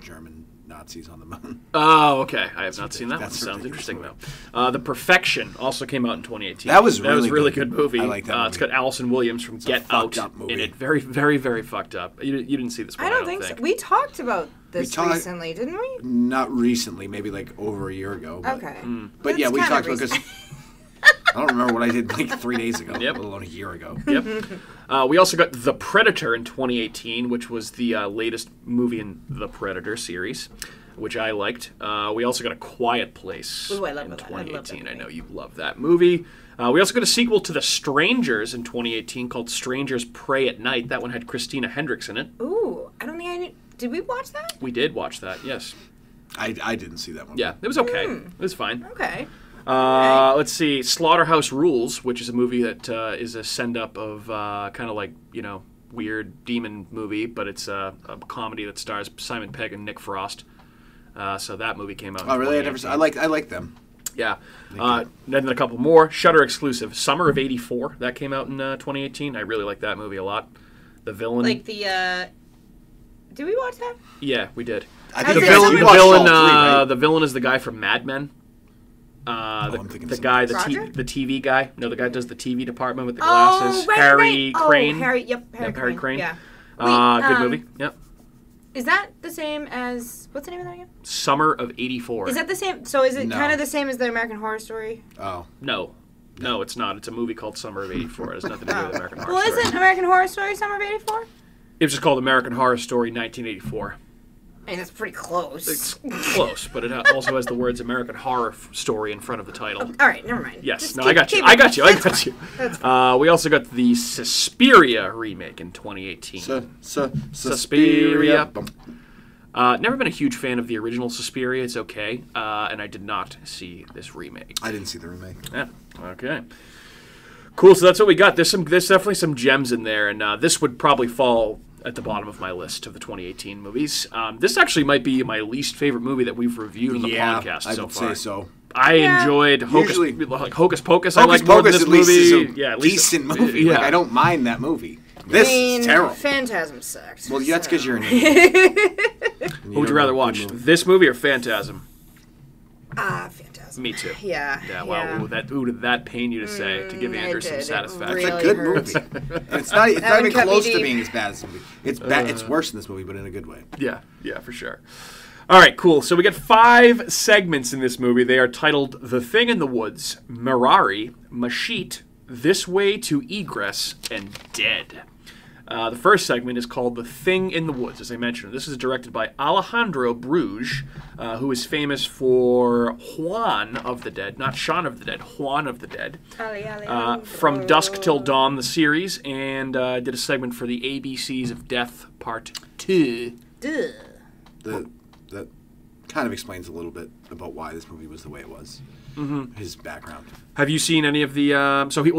Speaker 3: German Nazis on the moon.
Speaker 1: Oh, okay. I have not seen that one.
Speaker 3: that's
Speaker 1: Sounds
Speaker 3: ridiculous
Speaker 1: interesting though. The Perfection also came out in 2018.
Speaker 3: That was
Speaker 1: a
Speaker 3: really
Speaker 1: really
Speaker 3: good.
Speaker 1: good movie.
Speaker 3: I like that
Speaker 1: It's
Speaker 3: movie.
Speaker 1: got Allison Williams from Get
Speaker 3: a
Speaker 1: Out
Speaker 3: fucked up movie.
Speaker 1: in it. Very, very, very fucked up. You didn't see this one.
Speaker 2: I don't think so. We talked about this recently, didn't we?
Speaker 3: Not recently, maybe like over a year ago. But,
Speaker 2: Okay.
Speaker 3: But yeah,
Speaker 2: That's
Speaker 3: we
Speaker 2: kind of
Speaker 3: talked about because
Speaker 2: recent.
Speaker 3: I don't remember what I did like 3 days ago,
Speaker 1: Yep.
Speaker 3: let alone a year ago.
Speaker 1: Yep. We also got The Predator in 2018, which was the latest movie in the Predator series. which I liked. We also got A Quiet Place
Speaker 2: Ooh, I love
Speaker 1: in
Speaker 2: that. I love that
Speaker 1: 2018. I
Speaker 2: movie.
Speaker 1: know you love that movie. We also got a sequel to The Strangers in 2018 called Strangers Pray at Night. That one had Christina Hendricks in it.
Speaker 2: Ooh, I don't think I knew. Did we watch that?
Speaker 1: We did watch that, yes.
Speaker 3: I didn't see that one.
Speaker 1: Yeah, it was okay. It was fine.
Speaker 2: Okay.
Speaker 1: Let's see, Slaughterhouse Rules, which is a movie that is a send-up of kind of like, weird demon movie, but it's a comedy that stars Simon Pegg and Nick Frost. So that movie came out in
Speaker 3: Oh, really?
Speaker 1: 2018.
Speaker 3: I like them.
Speaker 1: Yeah. Then a couple more. Shudder exclusive. Summer of '84. That came out in 2018. I really like that movie a lot. The Villain.
Speaker 2: Like the. Did we watch that?
Speaker 1: Yeah, we did.
Speaker 3: I
Speaker 2: think
Speaker 3: think
Speaker 2: we watched
Speaker 3: all three, right?
Speaker 1: The villain is the guy from Mad Men.
Speaker 3: I'm thinking
Speaker 1: The
Speaker 3: something
Speaker 1: guy,
Speaker 3: else.
Speaker 1: the TV guy. No, the guy who does the TV department with the
Speaker 2: Oh,
Speaker 1: glasses.
Speaker 2: right,
Speaker 1: Harry
Speaker 2: right.
Speaker 1: Crane.
Speaker 2: Oh, Harry Crane. Yeah.
Speaker 1: Good movie. Yep.
Speaker 2: Is that the same as what's the name of that again?
Speaker 1: Summer of '84.
Speaker 2: Is that the same? So is it
Speaker 3: No.
Speaker 2: kind of the same as the American Horror Story?
Speaker 3: Oh.
Speaker 1: No, it's not. It's a movie called Summer of '84. It has nothing to do with American Horror
Speaker 2: Well,
Speaker 1: Story.
Speaker 2: isn't American Horror Story Summer of '84?
Speaker 1: It was just called American Horror Story 1984.
Speaker 2: I mean, that's pretty close.
Speaker 1: It's close, but it also has the words American Horror Story in front of the title.
Speaker 2: All right, never mind.
Speaker 1: Yes,
Speaker 2: Just
Speaker 1: no,
Speaker 2: keep-
Speaker 1: I got you.
Speaker 2: keep
Speaker 1: I
Speaker 2: it.
Speaker 1: got you.
Speaker 2: That's
Speaker 1: I got
Speaker 2: fine.
Speaker 1: you. We also got the Suspiria remake in 2018. Suspiria. Never been a huge fan of the original Suspiria. It's okay, and I did not see this remake.
Speaker 3: I didn't see the remake.
Speaker 1: Yeah. Okay. Cool. So that's what we got. There's definitely some gems in there, and this would probably fall at the bottom of my list of the 2018 movies. This actually might be my least favorite movie that we've reviewed on the podcast
Speaker 3: I
Speaker 1: so
Speaker 3: would
Speaker 1: far.
Speaker 3: say so.
Speaker 1: I enjoyed
Speaker 3: Usually-
Speaker 1: Hocus Pocus. I
Speaker 3: Hocus
Speaker 1: like more than
Speaker 3: Pocus
Speaker 1: this
Speaker 3: at least
Speaker 1: movie.
Speaker 3: is a
Speaker 1: At least
Speaker 3: decent movie.
Speaker 1: Yeah.
Speaker 3: Like, I don't mind that movie. This is terrible.
Speaker 2: Phantasm sucked.
Speaker 3: Well, that's because you're an idiot.
Speaker 1: What would you rather watch, this movie or Phantasm?
Speaker 2: Phantasm.
Speaker 1: Me too.
Speaker 2: Yeah.
Speaker 1: Yeah. Wow. Ooh, did that pain you to say to give Andrew
Speaker 2: it
Speaker 1: some
Speaker 2: did. It
Speaker 1: satisfaction?
Speaker 3: It's
Speaker 2: really
Speaker 3: a good
Speaker 2: hurts.
Speaker 3: movie. And it's not
Speaker 2: That one
Speaker 3: even
Speaker 2: cut me
Speaker 3: close to
Speaker 2: deep.
Speaker 3: being as bad as this movie. It's bad. It's worse than this movie, but in a good way.
Speaker 1: Yeah, for sure. All right, cool. So we get 5 segments in this movie. They are titled The Thing in the Woods, Mirari, Mashit, This Way to Egress, and Dead. The first segment is called The Thing in the Woods, as I mentioned. This is directed by Alejandro Bruges, who is famous for Juan of the Dead, not Shaun of the Dead, Juan of the Dead. From Dusk Till Dawn, the series, and did a segment for the ABCs of Death Part 2.
Speaker 3: That kind of explains a little bit about why this movie was the way it was. Mm-hmm. His background.
Speaker 1: Have you seen any of the...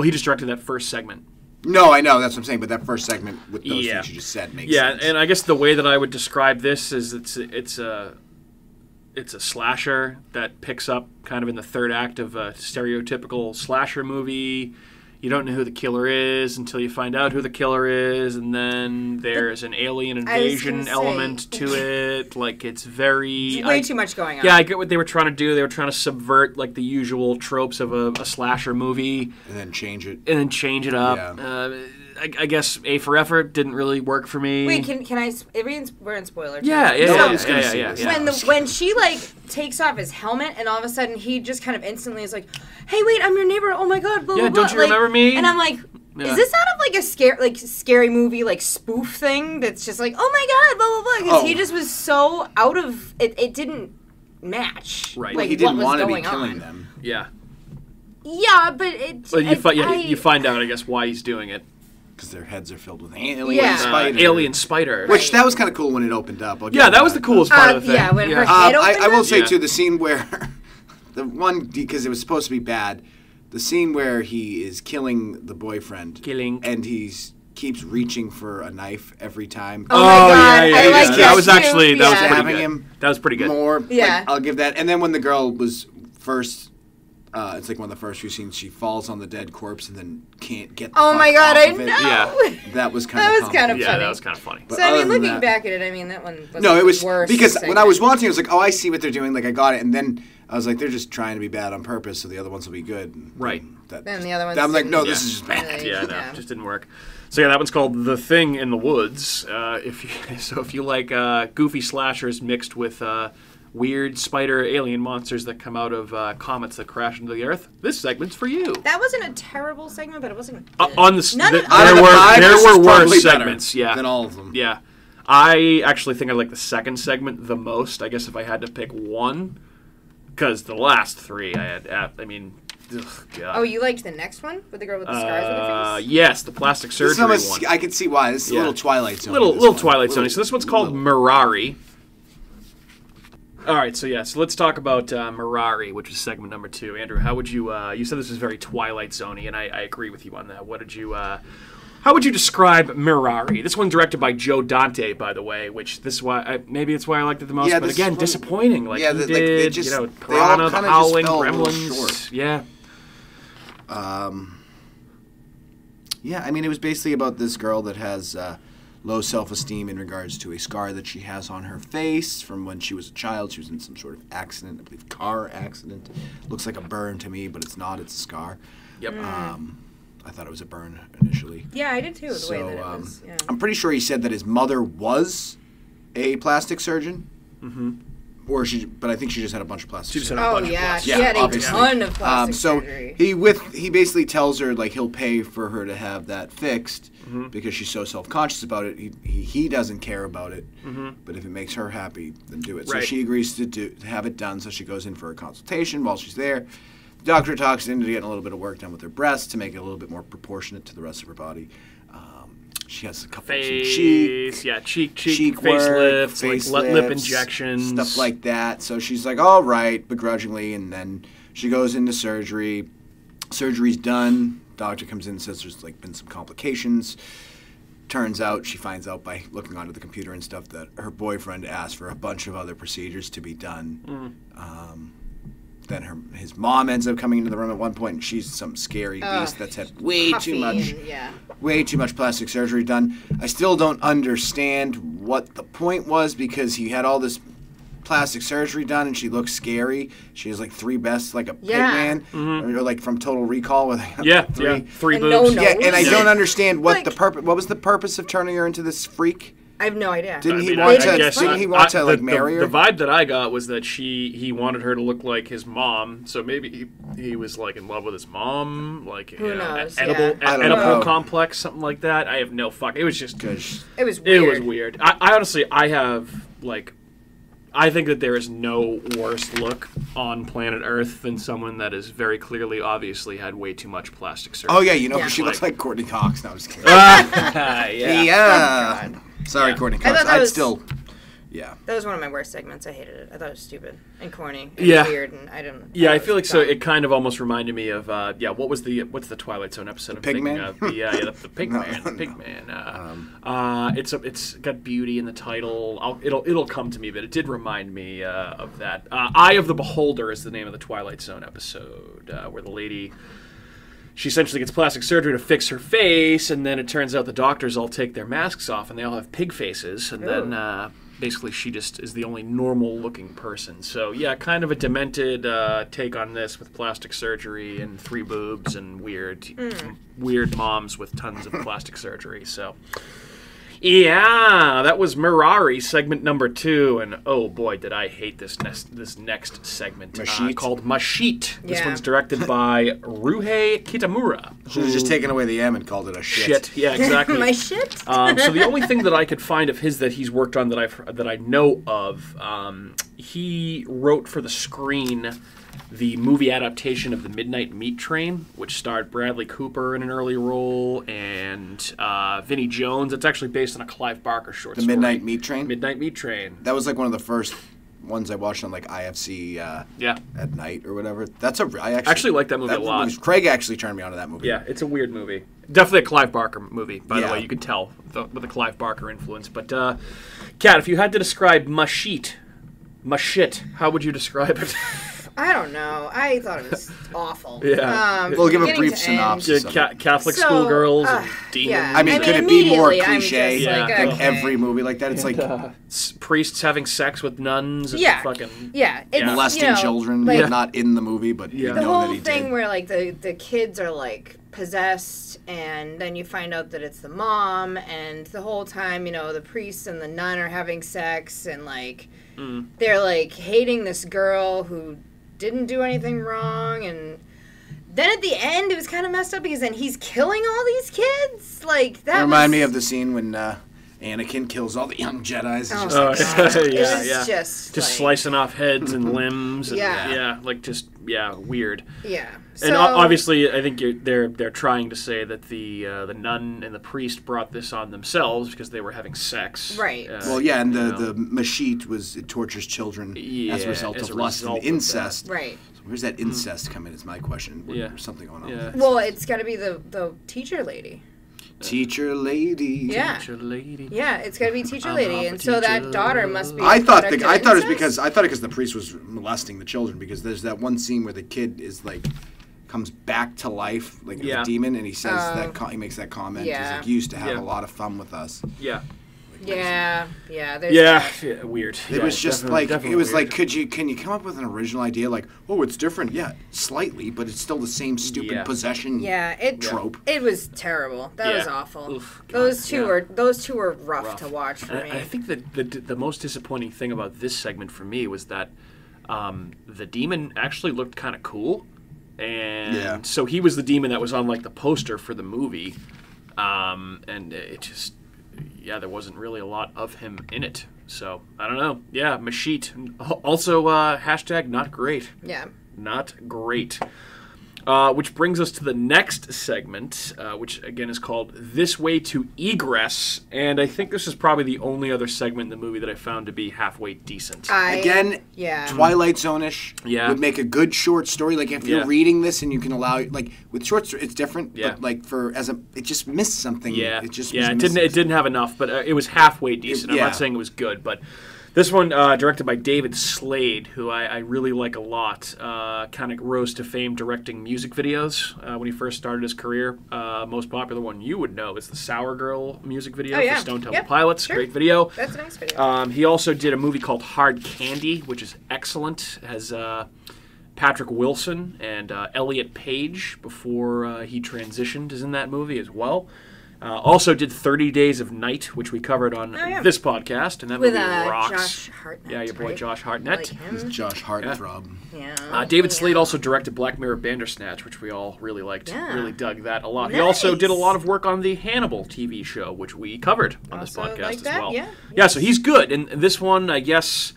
Speaker 1: he just directed that first segment.
Speaker 3: No, I know. That's what I'm saying. But that first segment with those
Speaker 1: Yeah.
Speaker 3: things you just said makes sense.
Speaker 1: Yeah, and I guess the way that I would describe this is it's a slasher that picks up kind of in the third act of a stereotypical slasher movie. You don't know who the killer is until you find out who the killer is, and then there's an alien invasion element to it. Like, it's very...
Speaker 2: Way too much going on.
Speaker 1: Yeah, I get what they were trying to do. They were trying to subvert, like, the usual tropes of a slasher movie.
Speaker 3: And then change it.
Speaker 1: And then change it up.
Speaker 3: Yeah.
Speaker 1: I guess A for effort didn't really work for me.
Speaker 2: Wait, can I? We're in spoiler.
Speaker 1: Yeah.
Speaker 2: When she takes off his helmet and all of a sudden he just kind of instantly is like, "Hey, wait, I'm your neighbor. Oh my god, blah blah blah."
Speaker 1: Don't you remember me?
Speaker 2: And I'm like,
Speaker 1: Yeah.
Speaker 2: is this out of like a scary movie spoof thing that's just like, "Oh my god, blah blah blah," because he just was so out of it. It didn't match.
Speaker 1: Right.
Speaker 2: Like,
Speaker 3: He didn't
Speaker 2: what was
Speaker 3: want to be
Speaker 2: going
Speaker 3: killing
Speaker 2: on.
Speaker 3: them.
Speaker 1: Yeah.
Speaker 2: Yeah, but it.
Speaker 1: Well, you find out, I guess, why he's doing it.
Speaker 3: Because their heads are filled with alien
Speaker 2: Yeah.
Speaker 1: Alien spider.
Speaker 3: Which, that was kind of cool when it opened up.
Speaker 1: Yeah, that was the coolest part of the thing.
Speaker 2: Yeah, when her head opened
Speaker 3: I will
Speaker 2: up?
Speaker 3: say,
Speaker 1: Yeah.
Speaker 3: too, the scene where... the one, because it was supposed to be bad, the scene where he is killing the boyfriend. And he's keeps reaching for a knife every time.
Speaker 2: Oh my God,
Speaker 1: yeah.
Speaker 2: I like that
Speaker 1: That was
Speaker 2: too.
Speaker 1: actually, that was
Speaker 2: Yeah.
Speaker 1: pretty
Speaker 3: Stabbing
Speaker 1: good.
Speaker 3: him
Speaker 1: That was pretty good.
Speaker 3: More.
Speaker 2: Yeah.
Speaker 3: I'll give that. And then when the girl was first... it's like one of the first few scenes. She falls on the dead corpse and then can't get the
Speaker 2: Oh
Speaker 3: fuck
Speaker 2: my god,
Speaker 3: off
Speaker 2: I
Speaker 3: of it.
Speaker 2: know.
Speaker 1: Yeah.
Speaker 3: That was kind
Speaker 2: That
Speaker 3: of
Speaker 2: was kind of
Speaker 1: Yeah,
Speaker 2: funny.
Speaker 1: that was kind of funny.
Speaker 3: But
Speaker 2: So I
Speaker 3: other
Speaker 2: mean,
Speaker 3: than
Speaker 2: looking
Speaker 3: that-
Speaker 2: back at it, I mean that one was
Speaker 3: No, it was
Speaker 2: worse
Speaker 3: because when
Speaker 2: segment.
Speaker 3: I was watching, I was like, "Oh, I see what they're doing." Like I got it, and then I was like, "They're just trying to be bad on purpose, so the other ones will be good." And
Speaker 1: Right.
Speaker 2: Then the other ones
Speaker 3: I'm like, "No,
Speaker 2: didn't
Speaker 3: this is just bad."
Speaker 2: really-
Speaker 1: Yeah, no,
Speaker 2: Yeah.
Speaker 1: just didn't work. So yeah, that one's called The Thing in the Woods. If you like goofy slashers mixed with weird spider alien monsters that come out of comets that crash into the Earth, this segment's for you.
Speaker 2: That wasn't a terrible segment, but it wasn't.
Speaker 1: On the
Speaker 2: None of-
Speaker 1: there were
Speaker 3: This is
Speaker 1: worse
Speaker 3: probably better
Speaker 1: segments. Yeah,
Speaker 3: than all of them.
Speaker 1: Yeah. I actually think I like the second segment the most. I guess if I had to pick one, because the last three I mean, ugh, God.
Speaker 2: Oh, you liked the next one with the girl with the scars on her face?
Speaker 1: Yes, the plastic surgery one.
Speaker 3: I can see why. This is a little Twilight Zone.
Speaker 1: Little Twilight Zone. So this one's called Mirari. All right, so let's talk about Mirari, which is segment number 2. Andrew, how would you? You said this was very Twilight Zone-y, and I agree with you on that. What did you? How would you describe Mirari? This one directed by Joe Dante, by the way. Which maybe it's why I liked it the most. But again, disappointing. Like he did, Piranha, The Howling, Gremlins. Yeah.
Speaker 3: Yeah, I mean, it was basically about this girl that has low self-esteem in regards to a scar that she has on her face from when she was a child. She was in some sort of accident, I believe car accident. Looks like a burn to me, but it's not. It's a scar.
Speaker 1: Yep.
Speaker 3: I thought it was a burn initially.
Speaker 2: Yeah, I did too, the way that it was. Yeah.
Speaker 3: I'm pretty sure he said that his mother was a plastic surgeon. Mm-hmm. But I think she just had a bunch of plastic surgery.
Speaker 2: She had a ton of plastic surgery.
Speaker 3: He basically tells her, like, he'll pay for her to have that fixed because she's so self-conscious about it. He doesn't care about it, but if it makes her happy, then do it. Right. So she agrees to have it done, so she goes in for a consultation while she's there. The doctor talks into getting a little bit of work done with her breasts to make it a little bit more proportionate to the rest of her body. She has a couple of cheek
Speaker 1: facelifts, like lip injections,
Speaker 3: stuff like that. So she's like, all right, begrudgingly, and then she goes into surgery. Surgery's done. Doctor comes in and says there's like been some complications. Turns out, she finds out by looking onto the computer and stuff that her boyfriend asked for a bunch of other procedures to be done. Then his mom ends up coming into the room at one point, and she's some scary beast that's had way too much plastic surgery done. I still don't understand what the point was, because he had all this plastic surgery done, and she looks scary. She has like 3 breasts, like a pigman, or like from Total Recall, with
Speaker 1: three boobs.
Speaker 3: And I don't understand what the purpose. What was the purpose of turning her into this freak?
Speaker 2: I have no idea.
Speaker 3: Didn't he want to marry her?
Speaker 1: The vibe that I got was that he wanted her to look like his mom, so maybe he was like in love with his mom, like
Speaker 2: who knows?
Speaker 1: Oedipal complex, something like that. I have no fuck. It was just
Speaker 2: it was weird.
Speaker 1: It was weird. I honestly I think that there is no worse look on planet Earth than someone that is very clearly, obviously, had way too much plastic surgery.
Speaker 3: Oh yeah, she looks like Courtney Cox. No, I'm just kidding.
Speaker 2: Yeah.
Speaker 3: Sorry, Courtney Cox.
Speaker 2: That was one of my worst segments. I hated it. I thought it was stupid and corny and weird, and I didn't.
Speaker 1: Yeah, I feel like so. It kind of almost reminded me of what's the Twilight Zone episode?
Speaker 3: The Pigman.
Speaker 1: The Pigman. The Pigman. It's got beauty in the title. It'll come to me, but it did remind me of that. Eye of the Beholder is the name of the Twilight Zone episode, where the lady. She essentially gets plastic surgery to fix her face, and then it turns out the doctors all take their masks off, and they all have pig faces, and then basically she just is the only normal-looking person. So, yeah, kind of a demented take on this with plastic surgery and 3 boobs and weird moms with tons of plastic surgery. So, yeah, that was Mirari, segment number 2, and oh boy, did I hate this next segment called Mashit. This one's directed by Ryuhei Kitamura.
Speaker 3: Should have just taken away the M and called it a shit.
Speaker 1: Yeah, exactly.
Speaker 2: My shit.
Speaker 1: So the only thing that I could find of his that he's worked on that I know of, he wrote for the screen the movie adaptation of The Midnight Meat Train, which starred Bradley Cooper in an early role and Vinnie Jones. It's actually based on a Clive Barker short story.
Speaker 3: The Midnight Meat Train?
Speaker 1: Midnight Meat Train.
Speaker 3: That was like one of the first ones I watched on like IFC at night or whatever. I actually
Speaker 1: like that movie a lot.
Speaker 3: Craig actually turned me on to that movie.
Speaker 1: Yeah, it's a weird movie. Definitely a Clive Barker movie, by the way. You can tell with the Clive Barker influence. But, Kat, if you had to describe Mashit, how would you describe it?
Speaker 2: I don't know. I thought it was awful.
Speaker 3: Yeah. We'll give a brief synopsis.
Speaker 1: Catholic schoolgirls and demons.
Speaker 2: Yeah.
Speaker 3: I mean, could it be more cliche than every movie like that? It's like
Speaker 1: priests having sex with nuns and fucking
Speaker 3: molesting children. Like, not in the movie, but you know that he did.
Speaker 2: The whole thing where like the kids are like possessed, and then you find out that it's the mom, and the whole time, the priest and the nun are having sex, and like they're like hating this girl who didn't do anything wrong, and then at the end it was kind of messed up because then he's killing all these kids. Like that
Speaker 3: reminded me of the scene when Anakin kills all the young Jedis.
Speaker 2: Oh,
Speaker 1: Just slicing off heads and limbs. And, weird.
Speaker 2: Yeah.
Speaker 1: And obviously, I think they're trying to say that the nun and the priest brought this on themselves because they were having sex.
Speaker 2: Right.
Speaker 3: And the Mashit it tortures children as a result of lust and incest.
Speaker 2: Right.
Speaker 3: So where's that incest come in? Is my question. There's something going on.
Speaker 1: Yeah.
Speaker 2: Well, it's got to be the teacher lady.
Speaker 3: Teacher lady.
Speaker 2: Yeah.
Speaker 1: Teacher lady.
Speaker 2: Yeah, it's got to be teacher lady, and so that daughter must be.
Speaker 3: I thought it was because the priest was molesting the children, because there's that one scene where the kid is like comes back to life like a demon, and he says he makes that comment. He's like, "You used to have a lot of fun with us."
Speaker 1: Yeah.
Speaker 2: Yeah.
Speaker 1: Weird.
Speaker 3: It was just
Speaker 1: definitely
Speaker 3: it was
Speaker 1: weird.
Speaker 3: like, can you come up with an original idea? Like, oh, it's different. Yeah, slightly, but it's still the same stupid possession trope.
Speaker 2: It was terrible. That was awful.
Speaker 1: Oof, God,
Speaker 2: those two were rough to watch for me.
Speaker 1: I think that the most disappointing thing about this segment for me was that the demon actually looked kind of cool, and so he was the demon that was on like the poster for the movie, and it just. Yeah, there wasn't really a lot of him in it. So, I don't know. Yeah, Mashit. Also, hashtag not great.
Speaker 2: Yeah.
Speaker 1: Not great. Which brings us to the next segment, which again is called This Way to Egress. And I think this is probably the only other segment in the movie that I found to be halfway decent.
Speaker 3: Twilight Zone-ish.
Speaker 1: Yeah.
Speaker 3: Would make a good short story. Like, if you're reading this and you can allow, like, with short stories, it's different.
Speaker 1: Yeah.
Speaker 3: But, like, it just missed something.
Speaker 1: Yeah.
Speaker 3: It just
Speaker 1: it didn't have enough, but it was halfway decent. I'm not saying it was good, but... This one, directed by David Slade, who I really like a lot. Kind of rose to fame directing music videos when he first started his career. Most popular one you would know is the Sour Girl music video for Stone Temple Pilots. Sure. Great video.
Speaker 2: That's a nice video.
Speaker 1: He also did a movie called Hard Candy, which is excellent. It has Patrick Wilson and Elliot Page before he transitioned is in that movie as well. Also did 30 Days of Night, which we covered on this podcast, and that movie rocks.
Speaker 2: Josh Hartnett.
Speaker 1: Yeah, your boy Josh Hartnett.
Speaker 2: Like him.
Speaker 3: This Josh Hartthrob.
Speaker 2: Yeah.
Speaker 1: David Slade also directed Black Mirror Bandersnatch, which we all really liked.
Speaker 2: Yeah.
Speaker 1: Really dug that a lot.
Speaker 2: Nice.
Speaker 1: He also did a lot of work on the Hannibal TV show, which we covered on this podcast as well.
Speaker 2: Yeah,
Speaker 1: so he's good. And this one, I guess,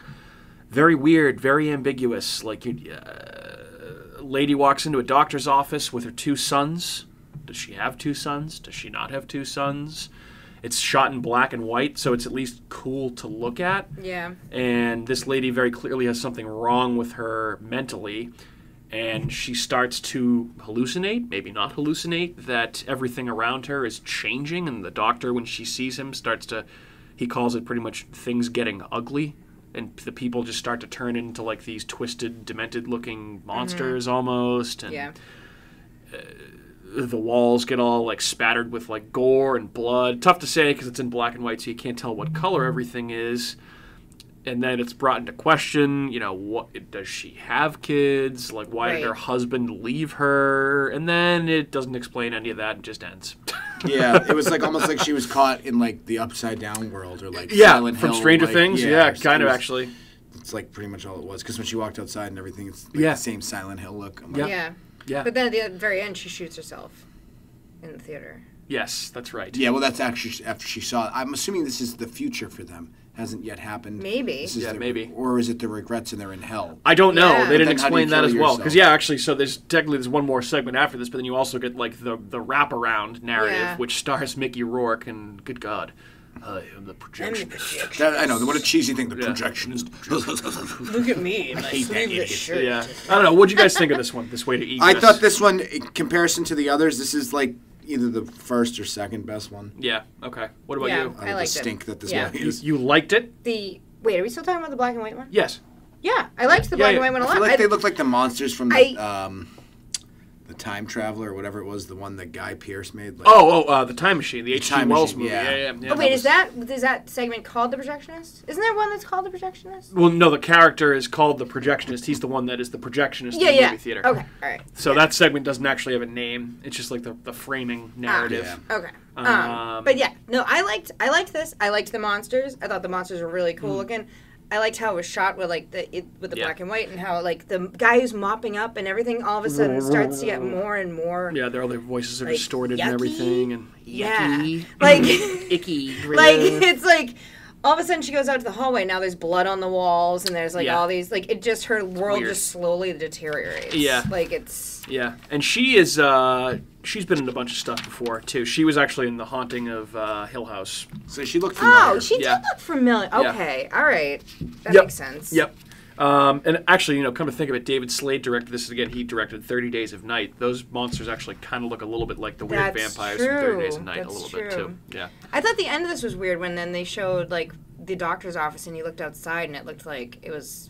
Speaker 1: very weird, very ambiguous. Like, a lady walks into a doctor's office with her 2 sons. Does she have 2 sons? Does she not have 2 sons? It's shot in black and white, so it's at least cool to look at.
Speaker 2: Yeah.
Speaker 1: And this lady very clearly has something wrong with her mentally, and she starts to hallucinate, maybe not hallucinate, that everything around her is changing, and the doctor, when she sees him, he calls it pretty much things getting ugly, and the people just start to turn into like these twisted, demented-looking monsters almost, and... the walls get all like spattered with like gore and blood. Tough to say because it's in black and white, so you can't tell what color everything is. And then it's brought into question, what does she have kids? Like, why did her husband leave her? And then it doesn't explain any of that and just ends.
Speaker 3: Yeah, it was like almost like she was caught in like the upside down world or like Silent
Speaker 1: from
Speaker 3: Hill,
Speaker 1: Stranger
Speaker 3: like,
Speaker 1: Things. Yeah, kind of actually.
Speaker 3: It's like pretty much all it was, because when she walked outside and everything, it's like the same Silent Hill look.
Speaker 2: Yeah. But then at the very end, she shoots herself in the theater.
Speaker 1: Yes, that's right.
Speaker 3: Yeah, well, that's actually after she saw it. I'm assuming this is the future for them. Hasn't yet happened.
Speaker 2: Maybe.
Speaker 1: Maybe.
Speaker 3: Or is it the regrets and they're in hell?
Speaker 1: I don't know.
Speaker 2: Yeah.
Speaker 1: They didn't
Speaker 3: Then how do you
Speaker 1: explain that
Speaker 3: kill
Speaker 1: as well.
Speaker 3: yourself?
Speaker 1: Because, actually, so there's one more segment after this, but then you also get, like, the wraparound narrative, which stars Mickey Rourke, and good God. I am the projectionist.
Speaker 3: I know. What a cheesy thing. The projectionist.
Speaker 2: Look at me. I
Speaker 3: hate that idiot.
Speaker 2: shirt.
Speaker 1: Yeah. I don't know. What do you guys think of this one, This Way to Egress?
Speaker 3: I thought this one, in comparison to the others, this is like either the first or second best one.
Speaker 1: Yeah. Okay. What about you?
Speaker 2: I liked
Speaker 3: the stink that this
Speaker 2: Yeah.
Speaker 3: one is.
Speaker 1: You liked it?
Speaker 2: Wait, are we still talking about the black and white one?
Speaker 1: Yes.
Speaker 2: Yeah, I liked the black and white one a lot.
Speaker 3: I feel like they look like the monsters from the Time Traveler or whatever it was, the one that Guy Pearce made. Like,
Speaker 1: the Time Machine, the H.G. Wells movie. Yeah.
Speaker 2: Oh, wait, is that segment called The Projectionist? Isn't there one that's called The Projectionist?
Speaker 1: Well, no, the character is called the Projectionist. He's the one that is the projectionist in the movie theater.
Speaker 2: Okay, all right.
Speaker 1: So that segment doesn't actually have a name. It's just like the framing narrative.
Speaker 2: Okay. But yeah, no, I liked this. I liked the monsters. I thought the monsters were really cool looking. I liked how it was shot with like the
Speaker 1: Yeah.
Speaker 2: black and white, and how like the guy who's mopping up and everything all of a sudden starts to get more and more.
Speaker 1: Yeah, all their voices are
Speaker 2: like,
Speaker 1: distorted
Speaker 2: yucky?
Speaker 1: and everything, and
Speaker 2: Yeah, like
Speaker 1: icky,
Speaker 2: like it's like all of a sudden she goes out to the hallway. Now there's blood on the walls, and there's like
Speaker 1: Yeah.
Speaker 2: all these like it just her world
Speaker 1: Weird.
Speaker 2: just slowly deteriorates.
Speaker 1: Yeah.
Speaker 2: like it's
Speaker 1: Yeah, and she is. She's been in a bunch of stuff before too. She was actually in The Haunting of Hill House.
Speaker 3: So she looked familiar.
Speaker 2: oh she
Speaker 1: Yeah.
Speaker 2: did look familiar.
Speaker 1: Yeah.
Speaker 2: Okay, all right, that
Speaker 1: Yep.
Speaker 2: makes sense.
Speaker 1: Yep. And actually, come to think of it, David Slade directed this again. He directed 30 Days of Night. Those monsters actually kind of look a little bit like the weird
Speaker 2: That's
Speaker 1: vampires from 30 Days of
Speaker 2: true.
Speaker 1: Night
Speaker 2: That's
Speaker 1: a little bit
Speaker 2: true.
Speaker 1: too. Yeah.
Speaker 2: I thought the end of this was weird when then they showed like the doctor's office and you looked outside and it looked like it was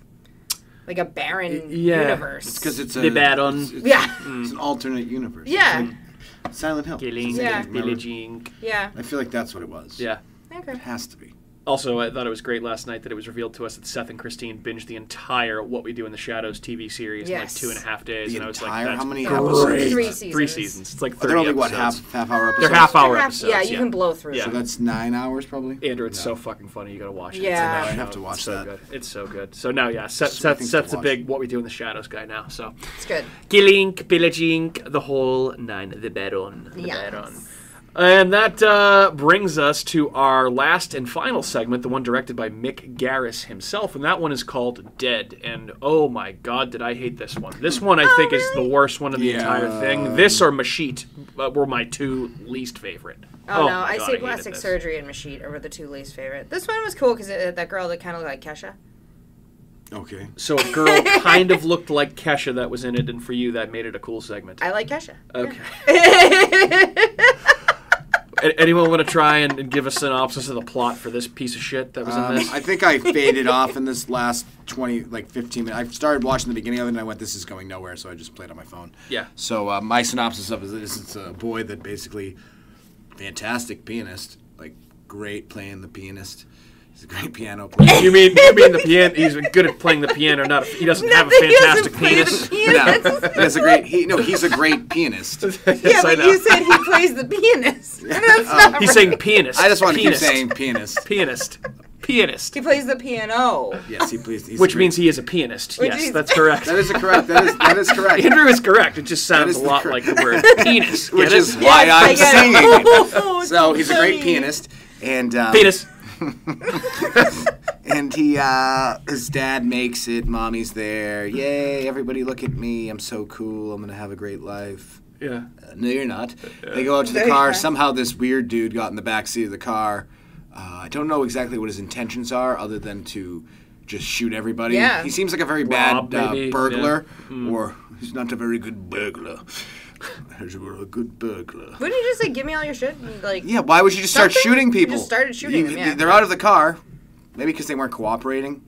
Speaker 2: like a barren
Speaker 1: Yeah.
Speaker 2: universe.
Speaker 3: It's because it's
Speaker 1: The bad one.
Speaker 3: It's,
Speaker 2: Yeah.
Speaker 3: It's an alternate universe.
Speaker 2: Yeah.
Speaker 3: It's like Silent Hill.
Speaker 1: Killing,
Speaker 2: Yeah.
Speaker 1: pillaging.
Speaker 2: Yeah.
Speaker 3: I feel like that's what it was.
Speaker 1: Yeah.
Speaker 2: Okay.
Speaker 3: It has to be.
Speaker 1: Also, I thought it was great last night that it was revealed to us that Seth and Christine binged the entire What We Do in the Shadows TV series
Speaker 2: Yes.
Speaker 1: in like 2.5 days.
Speaker 3: The
Speaker 1: and I was
Speaker 3: entire-
Speaker 1: like, that's
Speaker 3: how many
Speaker 1: great.
Speaker 3: episodes?
Speaker 2: 3 seasons.
Speaker 1: It's like 30
Speaker 3: They're only what
Speaker 1: episodes.
Speaker 3: half hour episodes.
Speaker 1: They're half-hour
Speaker 2: Half-
Speaker 1: episodes.
Speaker 2: yeah, you can blow through
Speaker 1: Yeah.
Speaker 3: So
Speaker 2: them.
Speaker 3: that's 9 hours probably.
Speaker 1: Andrew, it's
Speaker 3: No.
Speaker 1: so fucking funny. You gotta watch it.
Speaker 2: Yeah.
Speaker 1: It's a
Speaker 3: I
Speaker 1: show.
Speaker 3: have to watch
Speaker 1: It's so
Speaker 3: that.
Speaker 1: good. It's so good. So now, yeah,
Speaker 3: Sweet things to
Speaker 1: Seth's a
Speaker 3: watch.
Speaker 1: big What We Do in the Shadows guy now. So
Speaker 2: It's good.
Speaker 1: killing, pillaging, the whole nine, the baron, the
Speaker 2: Yes.
Speaker 1: baron. And that brings us to our last and final segment, the one directed by Mick Garris himself, and that one is called Dead. And oh my God, did I hate this one. This one I think is the worst one of the
Speaker 3: Yeah.
Speaker 1: entire thing. This or Machete were my two least favorite.
Speaker 2: Oh, no,
Speaker 1: my
Speaker 2: I
Speaker 1: God,
Speaker 2: say
Speaker 1: hated
Speaker 2: Plastic
Speaker 1: this.
Speaker 2: Surgery and Machete are the two least favorite. This one was cool because that girl that kind of looked like Kesha.
Speaker 3: Okay.
Speaker 1: So a girl kind of looked like Kesha that was in it, and for you that made it a cool segment.
Speaker 2: I like Kesha.
Speaker 1: Okay. Anyone want to try and give a synopsis of the plot for this piece of shit that was in this?
Speaker 3: I think I faded off in this last 15 minutes. I started watching the beginning of it and I went, this is going nowhere, so I just played on my phone.
Speaker 1: Yeah.
Speaker 3: So my synopsis of it is it's a boy that basically, fantastic pianist, like great playing the pianist. He's a great piano player.
Speaker 1: You mean the piano? He's good at playing the piano. He doesn't have a fantastic penis.
Speaker 3: He's a great pianist.
Speaker 2: Yeah,
Speaker 1: Yes, I
Speaker 2: but
Speaker 1: know.
Speaker 2: you said he plays the pianist. That's not
Speaker 1: He's
Speaker 2: right.
Speaker 1: saying pianist.
Speaker 3: I just want to keep
Speaker 1: Pianist.
Speaker 3: saying pianist.
Speaker 1: Pianist.
Speaker 2: He plays the piano.
Speaker 3: Yes, he plays. he's
Speaker 1: Which
Speaker 3: great.
Speaker 1: means he is a pianist.
Speaker 2: Which
Speaker 1: Yes,
Speaker 2: is-
Speaker 1: that's correct.
Speaker 3: That is correct. That is correct.
Speaker 1: Andrew is correct. It just sounds
Speaker 3: is
Speaker 1: a lot
Speaker 3: the
Speaker 1: like the word penis.
Speaker 3: Which
Speaker 1: Get
Speaker 3: is
Speaker 1: it?
Speaker 3: why
Speaker 2: Yes, I
Speaker 3: I'm
Speaker 2: get
Speaker 3: saying
Speaker 2: it.
Speaker 3: it.
Speaker 2: Oh,
Speaker 3: So he's a great
Speaker 2: funny.
Speaker 3: pianist, and
Speaker 1: Penis.
Speaker 3: and his dad makes it. Mommy's there. Yay! Everybody, look at me. I'm so cool. I'm gonna have a great life.
Speaker 1: Yeah.
Speaker 3: No, you're not. They go out to the
Speaker 2: No, you're
Speaker 3: car.
Speaker 2: not.
Speaker 3: Somehow, this weird dude got in the back seat of the car. I don't know exactly what his intentions are, other than to just shoot everybody.
Speaker 2: Yeah.
Speaker 3: He seems like a very
Speaker 1: Rob,
Speaker 3: bad
Speaker 1: maybe.
Speaker 3: burglar,
Speaker 1: Yeah.
Speaker 3: or he's not a very good burglar. He's a good burglar.
Speaker 2: Wouldn't you just like give me all your shit? And, like,
Speaker 3: Yeah, why would you just start
Speaker 2: Something?
Speaker 3: shooting
Speaker 2: You
Speaker 3: people?
Speaker 2: just started shooting them, yeah.
Speaker 3: They're out of the car. Maybe because they weren't cooperating.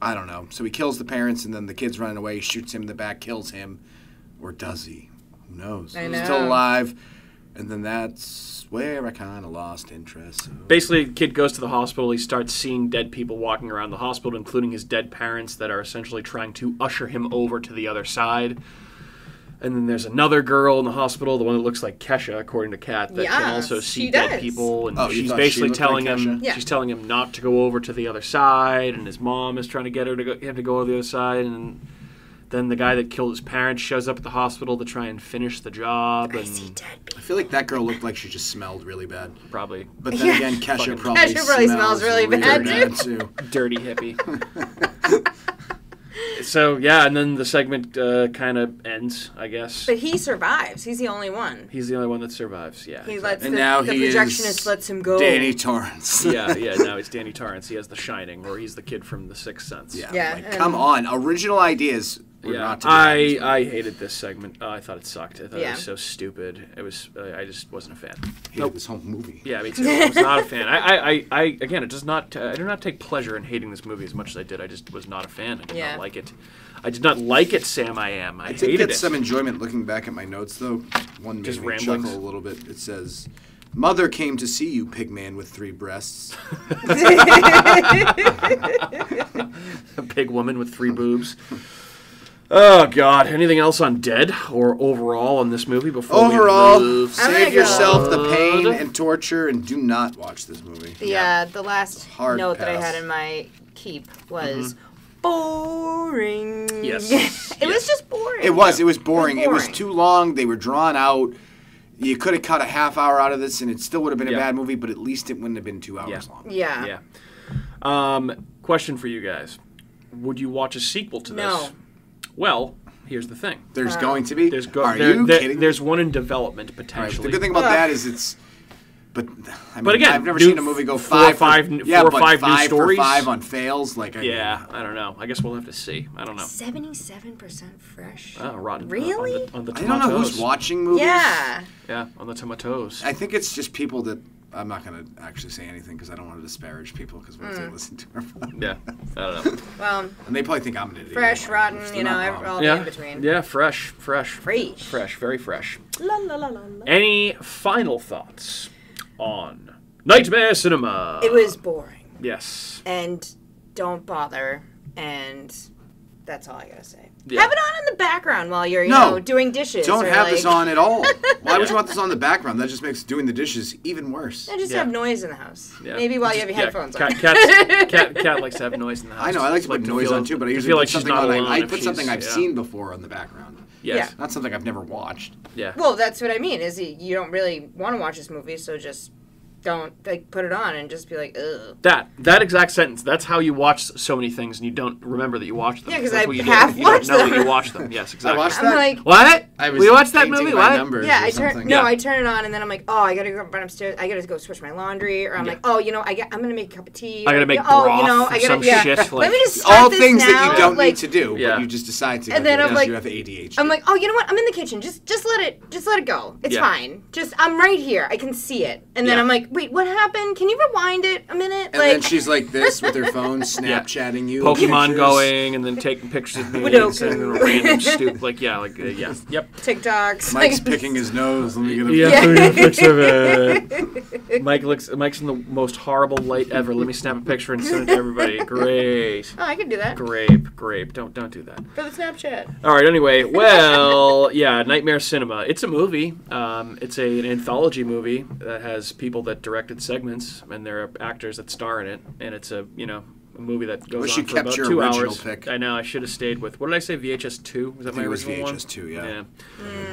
Speaker 3: I don't know. So he kills the parents, and then the kid's running away. He shoots him in the back, kills him. Or does he? Who knows?
Speaker 2: I
Speaker 3: He's
Speaker 2: know.
Speaker 3: still alive. And then that's where I kind of lost interest. So.
Speaker 1: Basically, the kid goes to the hospital. He starts seeing dead people walking around the hospital, including his dead parents that are essentially trying to usher him over to the other side. And then there's another girl in the hospital, the one that looks like Kesha, according to Kat, that can
Speaker 2: Yes,
Speaker 1: also see
Speaker 2: she
Speaker 1: dead
Speaker 2: does.
Speaker 1: people. And
Speaker 3: Oh, you
Speaker 1: she's
Speaker 3: thought
Speaker 1: basically
Speaker 3: she looked
Speaker 1: telling
Speaker 3: like
Speaker 1: him,
Speaker 3: Kesha?
Speaker 2: Yeah.
Speaker 1: she's telling him not to go over to the other side. And his mom is trying to get him to go over the other side. And then the guy that killed his parents shows up at the hospital to try and finish the job.
Speaker 2: I
Speaker 1: And
Speaker 2: see dead people.
Speaker 3: I feel like that girl looked like she just smelled really bad.
Speaker 1: probably
Speaker 3: But then
Speaker 2: Yeah.
Speaker 3: again, Kesha
Speaker 1: Fucking-
Speaker 3: probably,
Speaker 2: Kesha probably smells really bad,
Speaker 3: too.
Speaker 1: dirty hippie. So yeah, and then the segment kind of ends, I guess.
Speaker 2: But he survives. He's the only one.
Speaker 1: He's the only one that survives. Yeah.
Speaker 2: He
Speaker 1: exactly.
Speaker 2: lets
Speaker 3: And
Speaker 2: the,
Speaker 3: now
Speaker 2: the
Speaker 3: he
Speaker 2: projectionist
Speaker 3: is
Speaker 2: lets him go.
Speaker 3: Danny Torrance.
Speaker 1: Yeah. Now he's Danny Torrance. He has The Shining, or he's the kid from The Sixth Sense.
Speaker 3: Yeah,
Speaker 2: Yeah,
Speaker 3: like,
Speaker 2: and-
Speaker 3: come on. Original ideas were
Speaker 1: Yeah,
Speaker 3: not to be had in this movie.
Speaker 1: I hated this segment. I thought it sucked. I thought it
Speaker 2: Yeah.
Speaker 1: was so stupid. It was. I just wasn't a fan.
Speaker 3: hated this whole movie.
Speaker 1: Yeah, me too. I was not a fan. I again, it does not. I do not take pleasure in hating this movie as much as I did. I just was not a fan. I did
Speaker 2: Yeah.
Speaker 1: not like it. I did not like it, Sam. I am. I
Speaker 3: I did
Speaker 1: hated
Speaker 3: get
Speaker 1: it.
Speaker 3: some enjoyment looking back at my notes, though. One made
Speaker 1: Just
Speaker 3: me
Speaker 1: ramblings?
Speaker 3: chuckle a little bit. It says, "Mother came to see you, pig man with 3 breasts."
Speaker 1: A pig woman with 3 boobs. Oh God! Anything else on Dead or overall on this movie before
Speaker 3: Overall,
Speaker 1: we move?
Speaker 2: I'm
Speaker 3: save
Speaker 2: gonna go-
Speaker 3: yourself the pain and torture, and do not watch this movie.
Speaker 2: The last
Speaker 3: Hard
Speaker 2: note that I
Speaker 3: pass.
Speaker 2: had in my Peep was boring.
Speaker 1: Yes.
Speaker 2: It was just boring.
Speaker 3: It was boring. It was
Speaker 2: boring.
Speaker 3: too long. They were drawn out. You could have cut a half hour out of this, and it still would have been a bad movie, but at least it wouldn't have been 2 hours long.
Speaker 2: Yeah.
Speaker 1: Question for you guys. Would you watch a sequel to this?
Speaker 2: No.
Speaker 1: Well, here's the thing.
Speaker 3: There's going to be?
Speaker 1: Are
Speaker 3: you kidding?
Speaker 1: There's one in development,
Speaker 3: Right.
Speaker 1: potentially.
Speaker 3: The good thing about that is it's... But, I mean,
Speaker 1: But again,
Speaker 3: I've never seen a movie go
Speaker 1: four or five new stories.
Speaker 3: 5 on fails. Like,
Speaker 1: I don't know. I guess we'll have to see. I don't know.
Speaker 2: 77% fresh.
Speaker 1: Oh, rotten.
Speaker 2: Really?
Speaker 1: On the
Speaker 3: I
Speaker 1: tomatoes.
Speaker 3: don't know who's watching movies.
Speaker 2: Yeah.
Speaker 1: Yeah, on the tomatoes.
Speaker 3: I think it's just people that... I'm not going to actually say anything because I don't want to disparage people because what if they listen to our phone?
Speaker 1: Yeah, I don't know.
Speaker 2: Well,
Speaker 3: and they probably think I'm an idiot.
Speaker 2: fresh, rotten,
Speaker 3: They're
Speaker 2: you know,
Speaker 3: not wrong.
Speaker 2: all in between.
Speaker 1: Yeah, fresh.
Speaker 2: Fresh.
Speaker 1: Very fresh.
Speaker 2: La, la, la, la, la.
Speaker 1: Any final thoughts on Nightmare Cinema?
Speaker 2: It was boring.
Speaker 1: Yes.
Speaker 2: And don't bother. And that's all I gotta say.
Speaker 1: Yeah.
Speaker 2: Have it on in the background while you're, doing dishes.
Speaker 3: Don't
Speaker 2: or
Speaker 3: have
Speaker 2: like,
Speaker 3: this on at all. Why would you want this on in the background? That just makes doing the dishes even worse.
Speaker 2: And just have noise in the house.
Speaker 1: Yeah.
Speaker 2: Maybe while you have your headphones on.
Speaker 1: Cat likes to have noise in the house.
Speaker 3: I know, I like to put noise on too, but I usually
Speaker 1: feel like
Speaker 3: put
Speaker 1: she's
Speaker 3: something
Speaker 1: not
Speaker 3: on.
Speaker 1: alone
Speaker 3: I
Speaker 1: if
Speaker 3: put something
Speaker 1: she's-
Speaker 3: I've seen before on the background.
Speaker 1: Yes.
Speaker 3: Not something I've never watched.
Speaker 1: Yeah.
Speaker 2: Well, that's what I mean, is you don't really want to watch this movie, so just don't put it on and just be like, ugh.
Speaker 1: That exact sentence. That's how you watch so many things, and you don't remember that you watched them.
Speaker 2: Yeah, 'cause
Speaker 1: That's
Speaker 2: I
Speaker 1: what you
Speaker 2: half
Speaker 1: do. You don't
Speaker 2: watched
Speaker 1: know
Speaker 2: them.
Speaker 1: that you watched them. Yes, exactly.
Speaker 3: I watched
Speaker 2: I'm
Speaker 3: that.
Speaker 2: like,
Speaker 1: What?
Speaker 3: I was
Speaker 1: We watched that
Speaker 3: painting
Speaker 1: movie?
Speaker 3: my
Speaker 1: What?
Speaker 3: numbers
Speaker 2: yeah,
Speaker 3: or
Speaker 2: I
Speaker 3: something.
Speaker 2: turn it on, and then I'm like, oh, I gotta go run upstairs. I gotta go switch my laundry, or I'm like, oh, I'm gonna make a cup of tea.
Speaker 1: I gotta make
Speaker 2: oh,
Speaker 1: broth
Speaker 2: I
Speaker 1: or
Speaker 2: gotta,
Speaker 1: some
Speaker 2: yeah.
Speaker 1: shit.
Speaker 2: Let me just
Speaker 3: All
Speaker 2: start this
Speaker 3: things
Speaker 2: now.
Speaker 3: that you don't
Speaker 2: like,
Speaker 3: need to do,
Speaker 1: Yeah.
Speaker 3: but you just decide to
Speaker 2: And then I'm
Speaker 3: because
Speaker 2: like-
Speaker 3: you have ADHD.
Speaker 2: I'm like, oh, you know what? I'm in the kitchen. Just let it go. It's
Speaker 1: Yeah.
Speaker 2: fine. I'm right here. I can see it. And then
Speaker 1: Yeah.
Speaker 2: I'm like, wait, what happened? Can you rewind it a minute?
Speaker 3: and then she's like this with her phone, Snapchatting you.
Speaker 1: Pokemon
Speaker 3: pictures.
Speaker 1: going, and then taking pictures of me, and
Speaker 2: Widow
Speaker 1: sending
Speaker 2: Coo.
Speaker 1: them random stupid, yep.
Speaker 2: TikToks.
Speaker 3: Mike's picking his nose. Let me get a
Speaker 1: Yeah, let me get a picture of it. Mike's in the most horrible light ever. Let me snap a picture and send it to everybody. Great.
Speaker 2: Oh, I can do that.
Speaker 1: Grape. Don't do that.
Speaker 2: For the Snapchat.
Speaker 1: All right. Anyway, well, yeah, Nightmare Cinema. It's a movie. It's an anthology movie that has people that directed segments, and there are actors that star in it. And it's a movie that goes
Speaker 3: Wish
Speaker 1: on
Speaker 3: you
Speaker 1: for
Speaker 3: kept
Speaker 1: about
Speaker 3: your
Speaker 1: 2
Speaker 3: original
Speaker 1: hours.
Speaker 3: pick.
Speaker 1: I know. I should have stayed with. What did I say? VHS 2? Was that my
Speaker 3: It was
Speaker 1: original one?
Speaker 3: VHS 2, yeah.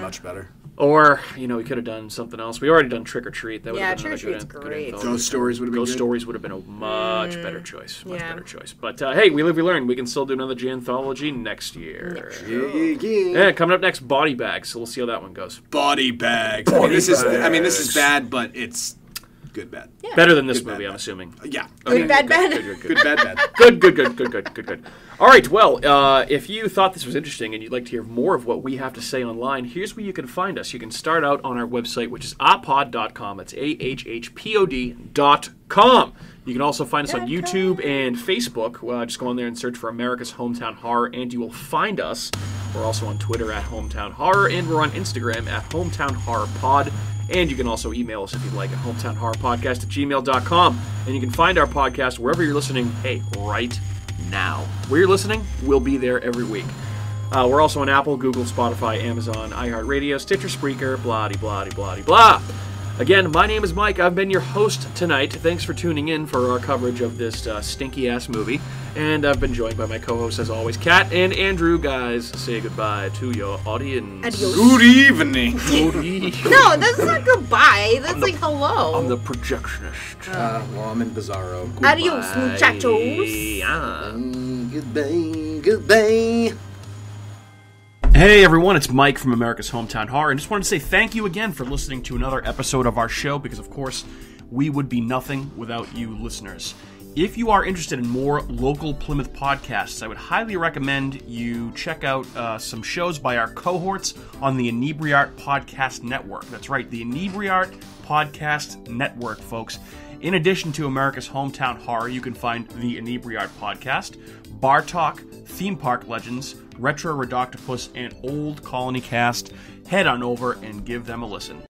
Speaker 3: Much better.
Speaker 1: Or, we could have done something else. We already done Trick or Treat. That would
Speaker 2: Yeah,
Speaker 1: have been
Speaker 2: Trick or
Speaker 1: another
Speaker 2: Treat's
Speaker 1: good
Speaker 2: great.
Speaker 1: anthology.
Speaker 3: Ghost Stories would have been
Speaker 1: Ghost
Speaker 3: good.
Speaker 1: Stories would have been a much better choice.
Speaker 2: Yeah.
Speaker 1: But hey, we live, we learn. We can still do another G-anthology next year.
Speaker 3: Yeah.
Speaker 1: Yeah, coming up next, Body Bags. So we'll see how that one goes.
Speaker 3: Body bags. This is bad, but it's good bad.
Speaker 2: Yeah.
Speaker 1: Better than this
Speaker 3: Good,
Speaker 1: movie,
Speaker 3: bad,
Speaker 1: I'm assuming.
Speaker 3: Yeah.
Speaker 2: Good, bad, bad.
Speaker 3: Good, bad, bad.
Speaker 1: Good. All right, well, if you thought this was interesting and you'd like to hear more of what we have to say online, here's where you can find us. You can start out on our website, which is ahpod.com. It's ahhpod.com. You can also find us on YouTube and Facebook. Just go on there and search for America's Hometown Horror, and you will find us. We're also on Twitter at Hometown Horror, and we're on Instagram at Hometown Horror Pod. And you can also email us if you'd like at hometownhorrorpodcast@gmail.com. And you can find our podcast wherever you're listening, right now. Where you're listening, we'll be there every week. We're also on Apple, Google, Spotify, Amazon, iHeartRadio, Stitcher, Spreaker, blah. Again, my name is Mike. I've been your host tonight. Thanks for tuning in for our coverage of this stinky-ass movie. And I've been joined by my co-hosts, as always, Kat and Andrew. Guys, say goodbye to your audience.
Speaker 2: Adios.
Speaker 3: Good evening.
Speaker 2: No, that's not goodbye. That's like hello.
Speaker 1: I'm the projectionist.
Speaker 3: Well, I'm in Bizarro.
Speaker 2: Adios, muchachos.
Speaker 3: Goodbye.
Speaker 1: Hey everyone, it's Mike from America's Hometown Horror, and just wanted to say thank you again for listening to another episode of our show, because of course, we would be nothing without you listeners. If you are interested in more local Plymouth podcasts, I would highly recommend you check out some shows by our cohorts on the Inebriart Podcast Network. That's right, the Inebriart Podcast Network, folks. In addition to America's Hometown Horror, you can find the Inebriart Podcast, Bar Talk, Theme Park Legends, Retro Redoctopus, and Old Colony Cast. Head on over and give them a listen.